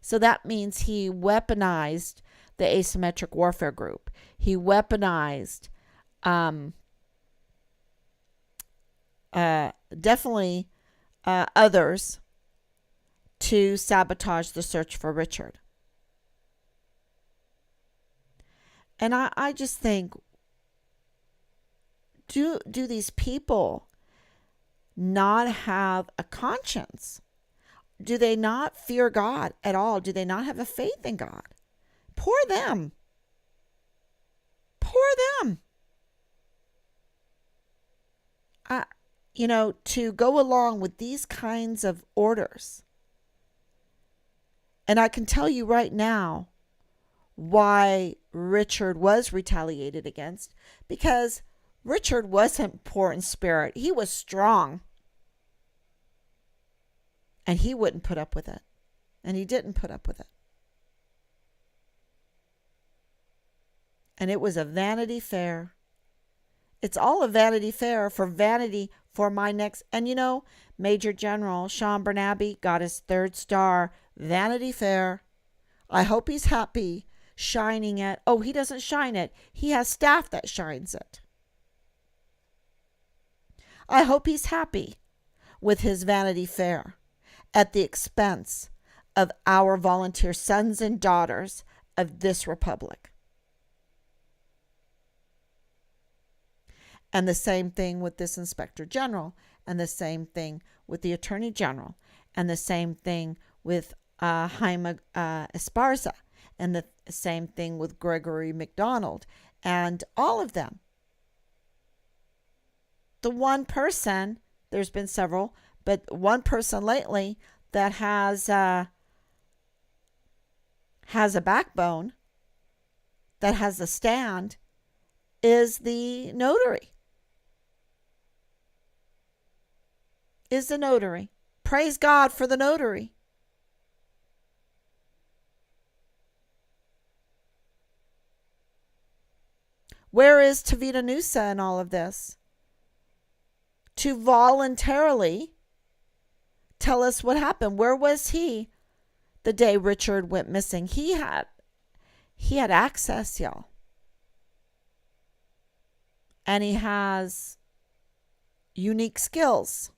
So that means he weaponized the asymmetric warfare group. He weaponized definitely others to sabotage the search for Richard. And I just think, do these people not have a conscience? Do they not fear God at all? Do they not have a faith in God? Poor them. Poor them. To go along with these kinds of orders. And I can tell you right now, why Richard was retaliated against, because Richard wasn't poor in spirit. He was strong. And he wouldn't put up with it. And he didn't put up with it. And it was a Vanity Fair. It's all a Vanity Fair for my next. And you know, Major General Sean Bernabe got his 3rd star. Vanity Fair. I hope he's happy shining it. Oh, he doesn't shine it. He has staff that shines it. I hope he's happy with his Vanity Fair at the expense of our volunteer sons and daughters of this republic. And the same thing with this Inspector General, and the same thing with the Attorney General, and the same thing with Jaime Esparza, and the same thing with Gregory McDonald, and all of them. The one person, there's been several, but one person lately that has a backbone, that has a stand, is the notary. Praise God for the notary. Where is Tavita Nusa in all of this? To voluntarily tell us what happened. Where was he the day Richard went missing? He had access, y'all. And he has unique skills.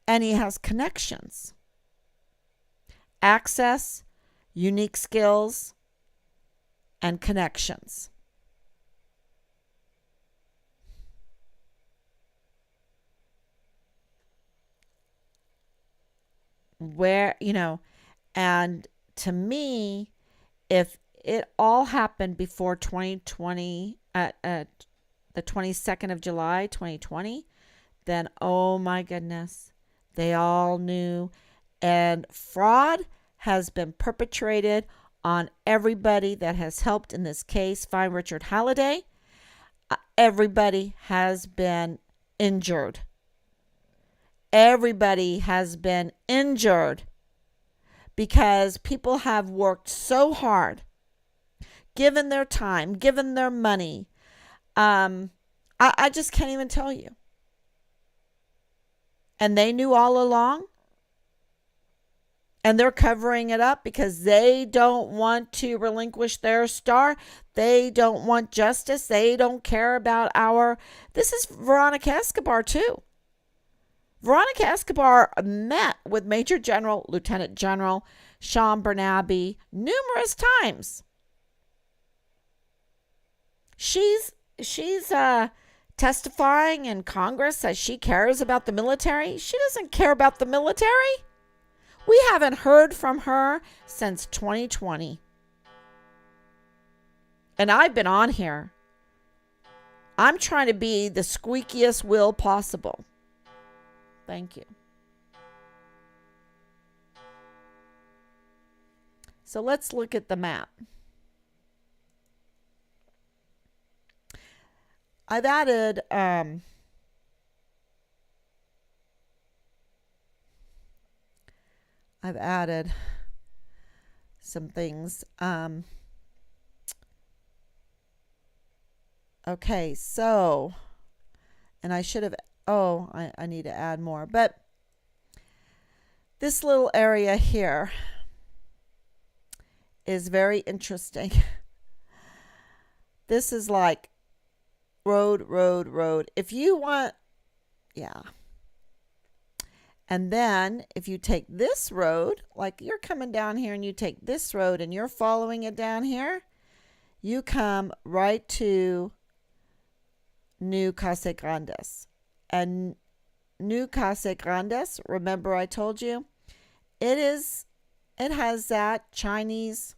And he has connections. Access, unique skills, and connections. Where, and to me, if it all happened before 2020, the 22nd of July, 2020, then, oh my goodness, they all knew. And fraud has been perpetrated on everybody that has helped in this case find Richard Halliday. Everybody has been injured. Everybody has been injured because people have worked so hard, given their time, given their money. I just can't even tell you. And they knew all along. And they're covering it up because they don't want to relinquish their star. They don't want justice. They don't care about This is Veronica Escobar too. Veronica Escobar met with Major General, Lieutenant General Sean Bernabe numerous times. She's testifying in Congress that she cares about the military. She doesn't care about the military. We haven't heard from her since 2020. And I've been on here. I'm trying to be the squeakiest wheel possible. Thank you. So let's look at the map. I've added some things. Okay, so, and I should have, I need to add more, but this little area here is very interesting. This is like road. If you want, yeah. And then if you take this road, like you're coming down here and you take this road and you're following it down here, you come right to New Casa Grandes. And New Casa Grandes, remember I told you, it has that Chinese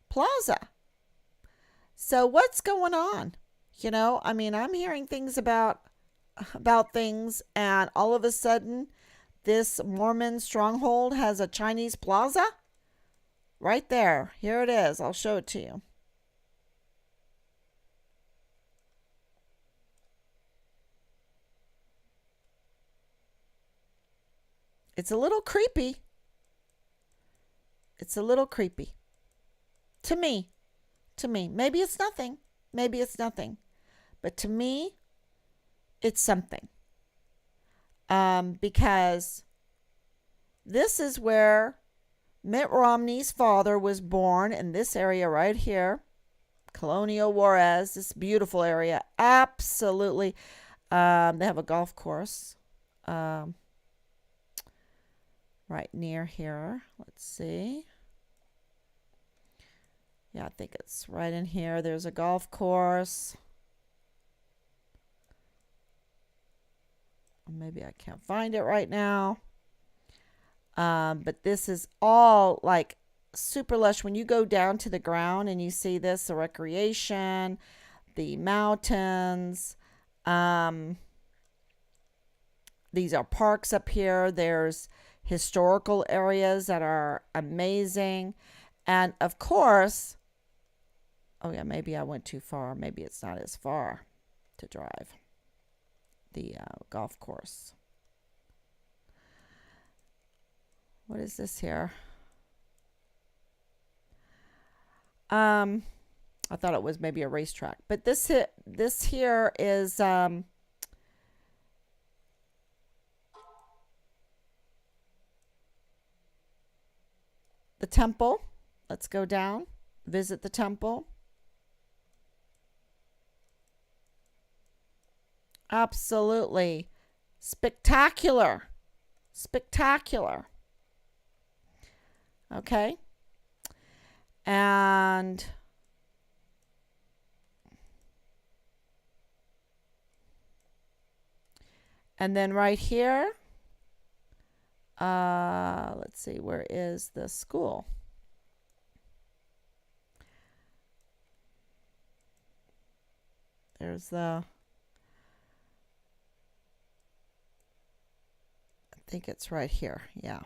plaza. So what's going on? I'm hearing things about things, and all of a sudden this Mormon stronghold has a Chinese plaza. Right there. Here it is. I'll show it to you. It's a little creepy. It's a little creepy. To me. To me. Maybe it's nothing. Maybe it's nothing. But to me, it's something. Because this is where Mitt Romney's father was born, in this area right here. Colonial Juarez, this beautiful area. Absolutely. They have a golf course right near here. Let's see. Yeah, I think it's right in here. There's a golf course. Maybe I can't find it right now. But this is all like super lush. When you go down to the ground and you see this, the recreation, the mountains, these are parks up here. There's historical areas that are amazing. And of course, oh yeah, maybe I went too far. Maybe it's not as far to drive. The golf course. What is this here? I thought it was maybe a racetrack, but this here is the temple. Let's go down, visit the temple. Absolutely spectacular. Spectacular. Okay. And then right here, let's see, where is the school? There's the, I think it's right here. Yeah.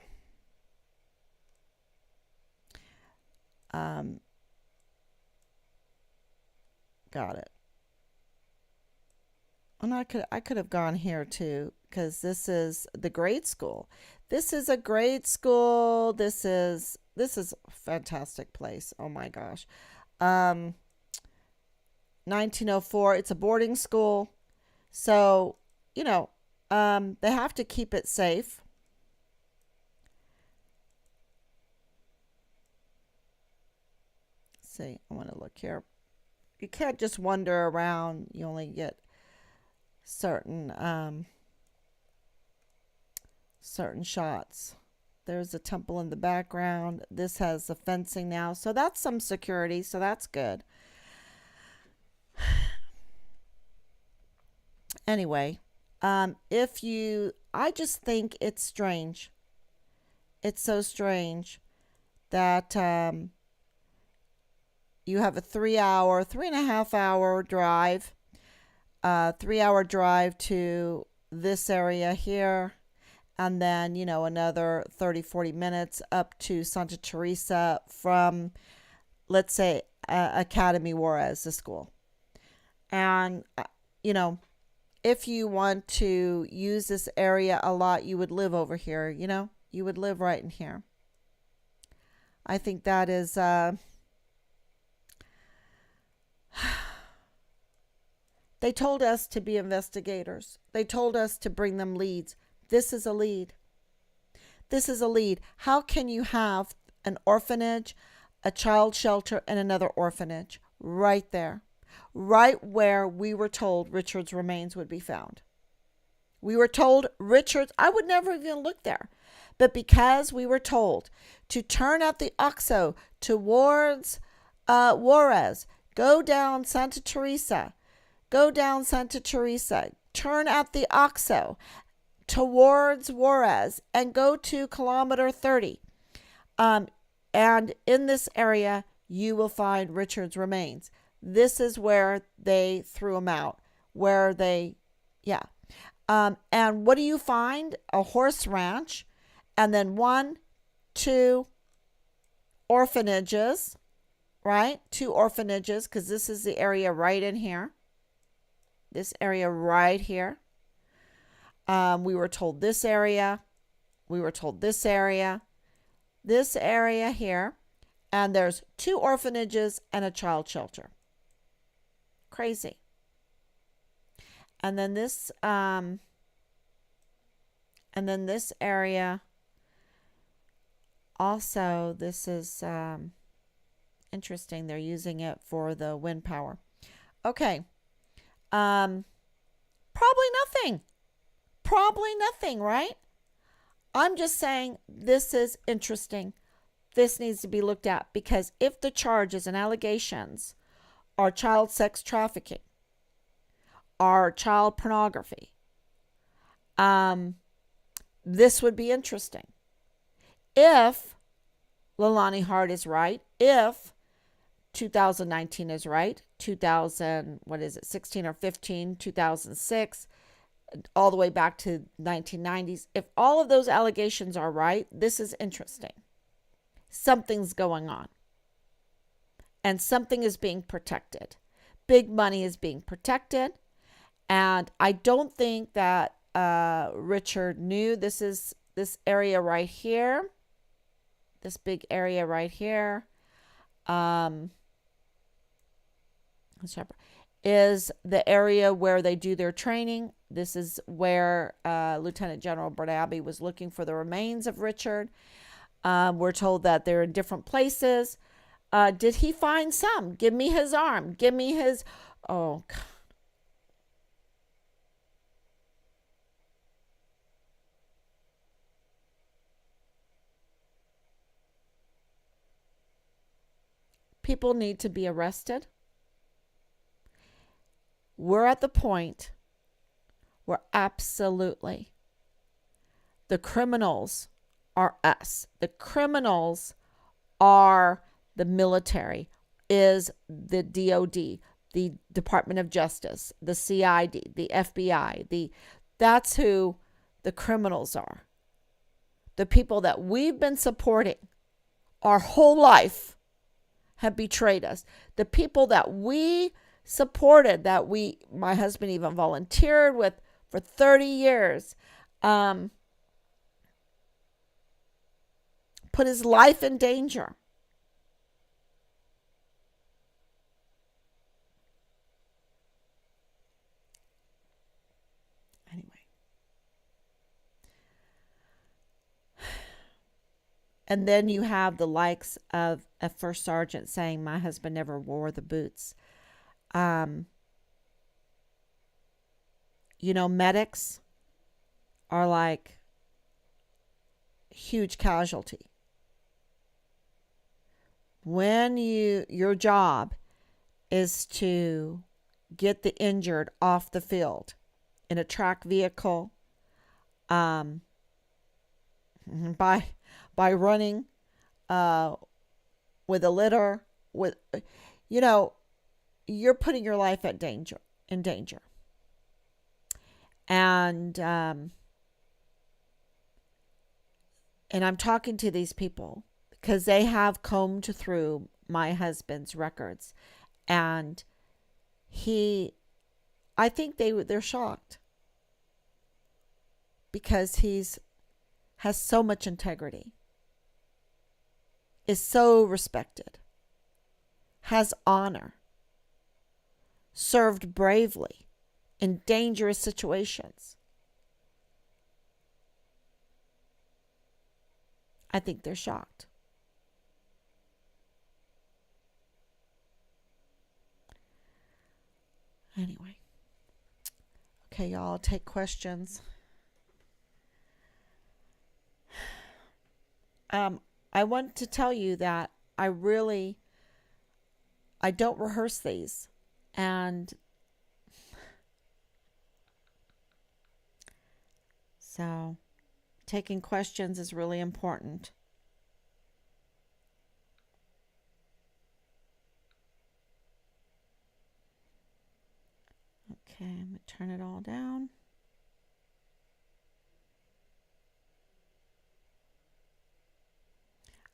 Got it. And I could have gone here too, because this is the grade school. This is a grade school. This is a fantastic place. Oh my gosh. 1904. It's a boarding school, so they have to keep it safe. Let's see, I want to look here. You can't just wander around. You only get certain shots. There's a temple in the background. This has the fencing now, so that's some security, so that's good. Anyway, I just think it's strange. It's so strange that you have a 3.5 hour drive, 3 hour drive to this area here, and then, another 30-40 minutes up to Santa Teresa from, let's say, Academy Juarez, the school. And, if you want to use this area a lot, you would live over here, you would live right in here. I think that is, they told us to be investigators. They told us to bring them leads. This is a lead. This is a lead. How can you have an orphanage, a child shelter, and another orphanage right there? Right where we were told Richard's remains would be found. We were told I would never even look there. But because we were told to turn at the OXXO towards Juarez, go down Santa Teresa, turn at the OXXO towards Juarez, and go to kilometer 30. And in this area, you will find Richard's remains. This is where they threw him out, and what do you find? A horse ranch, and then 1, 2, orphanages, right? 2 orphanages, because this is the area right in here. This area right here. We were told this area. We were told this area. This area here. And there's 2 orphanages and a child shelter. Crazy. And then this area also, this is interesting. They're using it for the wind power. Okay. Probably nothing. Probably nothing, right? I'm just saying this is interesting. This needs to be looked at, because if the charges and allegations are child sex trafficking, are child pornography, this would be interesting. If Leilani Hart is right, if 2019 is right, 16 or 15, 2006, all the way back to 1990s, if all of those allegations are right, this is interesting. Something's going on. And something is being protected. Big money is being protected. And I don't think that Richard knew this area right here. This big area right here. Is the area where they do their training. This is where Lieutenant General Brett Abbey was looking for the remains of Richard. We're told that they're in different places. Did he find some? Give me his arm. Give me his... Oh, God. People need to be arrested. We're at the point where absolutely the criminals are us. The criminals are the military, is the DOD, the Department of Justice, the CID, the FBI. That's who the criminals are. The people that we've been supporting our whole life have betrayed us. The people that we supported, that my husband even volunteered with for 30 years, put his life in danger. Anyway. And then you have the likes of a first sergeant saying, my husband never wore the boots. Medics are like huge casualty. When your job is to get the injured off the field in a track vehicle, by running with a litter, you're putting your life in danger. And I'm talking to these people because they have combed through my husband's records, and I think they're shocked because has so much integrity, is so respected, has honor, served bravely in dangerous situations. I think they're shocked. Anyway. Okay, y'all, take questions. I want to tell you that I don't rehearse these, and so taking questions is really important. Okay, I'm going to turn it all down.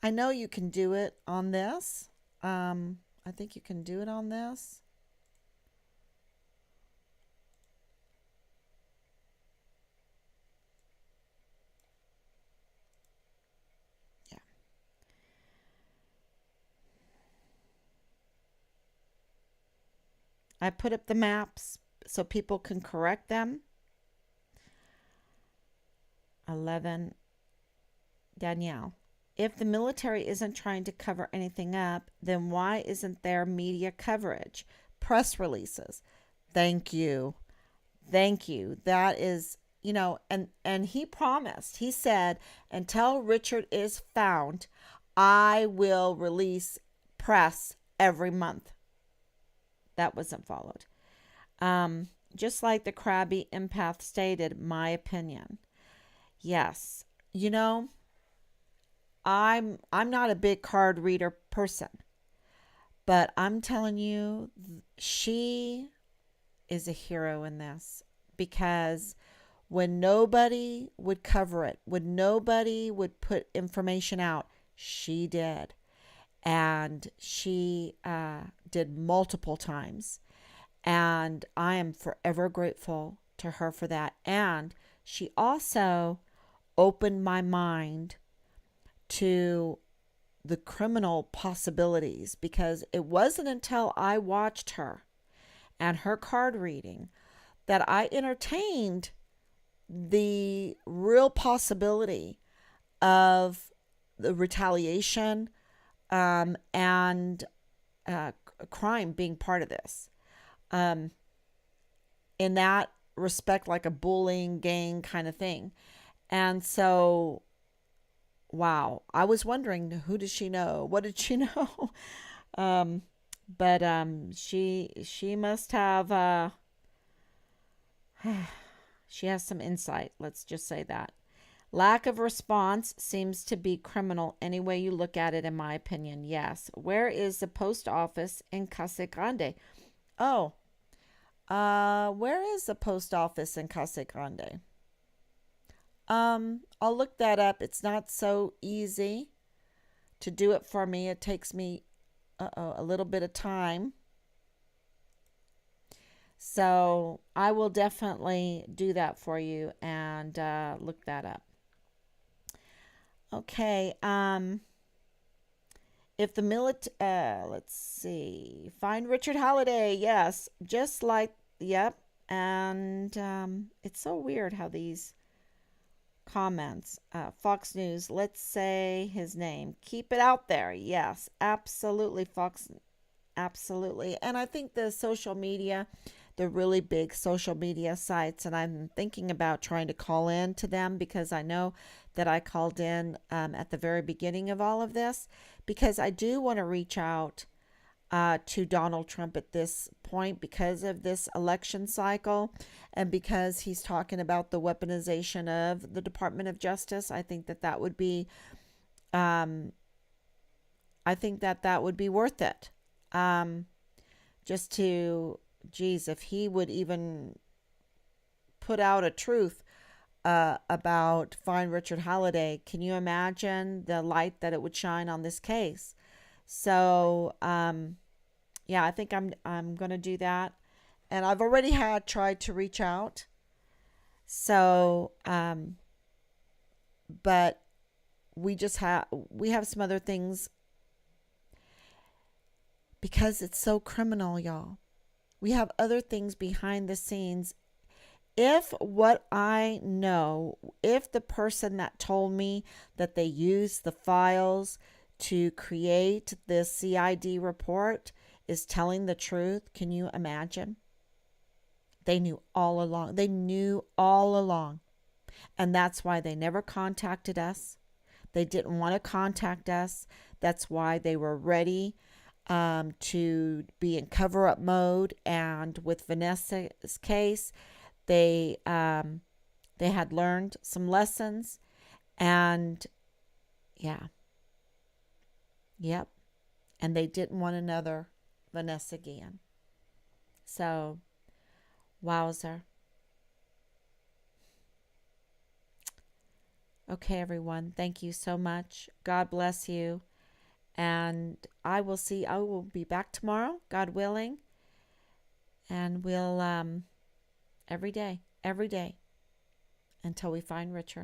I know you can do it on this. I think you can do it on this. Yeah. I put up the maps so people can correct them. 11. Danielle. If the military isn't trying to cover anything up, then why isn't there media coverage, press releases? Thank you. Thank you. That is, and he promised. He said, until Richard is found, I will release press every month. That wasn't followed. Just like the crabby empath stated, my opinion. Yes. You know, I'm not a big card reader person, but I'm telling you, she is a hero in this because when nobody would cover it, when nobody would put information out, she did. And she did multiple times. And I am forever grateful to her for that. And she also opened my mind to the criminal possibilities because it wasn't until I watched her and her card reading that I entertained the real possibility of the retaliation and crime being part of this. Um, in that respect, like a bullying gang kind of thing. And so, wow, I was wondering, who does she know? What did she know? um, but she must have she has some insight. Let's just say that. Lack of response seems to be criminal any way you look at it, in my opinion. Yes. Where is the post office in Casa Grande? Oh, where is the post office in Casa Grande? I'll look that up. It's not so easy to do it for me. It takes me a little bit of time. So I will definitely do that for you and look that up. Okay. If the let's see, find Richard Halliday. Yes, just like, yep. And it's so weird how these comments. Fox News, let's say his name. Keep it out there. Yes, absolutely, Fox. Absolutely. And I think the social media, the really big social media sites, and I'm thinking about trying to call in to them because I know that I called in at the very beginning of all of this because I do want to reach out to Donald Trump at this point because of this election cycle and because he's talking about the weaponization of the Department of Justice. I think that that would be, um, I think that that would be worth it. Um, just to, geez, if he would even put out a truth about Find Richard Halliday, can you imagine the light that it would shine on this case? So, yeah, I think I'm gonna do that, and I've already had tried to reach out. So, but we have some other things because it's so criminal, y'all. We have other things behind the scenes. If what I know, if the person that told me that they used the files to create this CID report is telling the truth, can you imagine? They knew all along. They knew all along. And that's why they never contacted us. They didn't want to contact us. That's why they were ready to be in cover up mode. And with Vanessa's case, they had learned some lessons. And yeah, yep. And they didn't want another Vanessa Guillen. So, wowzer. Okay, everyone. Thank you so much. God bless you. And I will be back tomorrow, God willing. And we'll every day until we find Richard.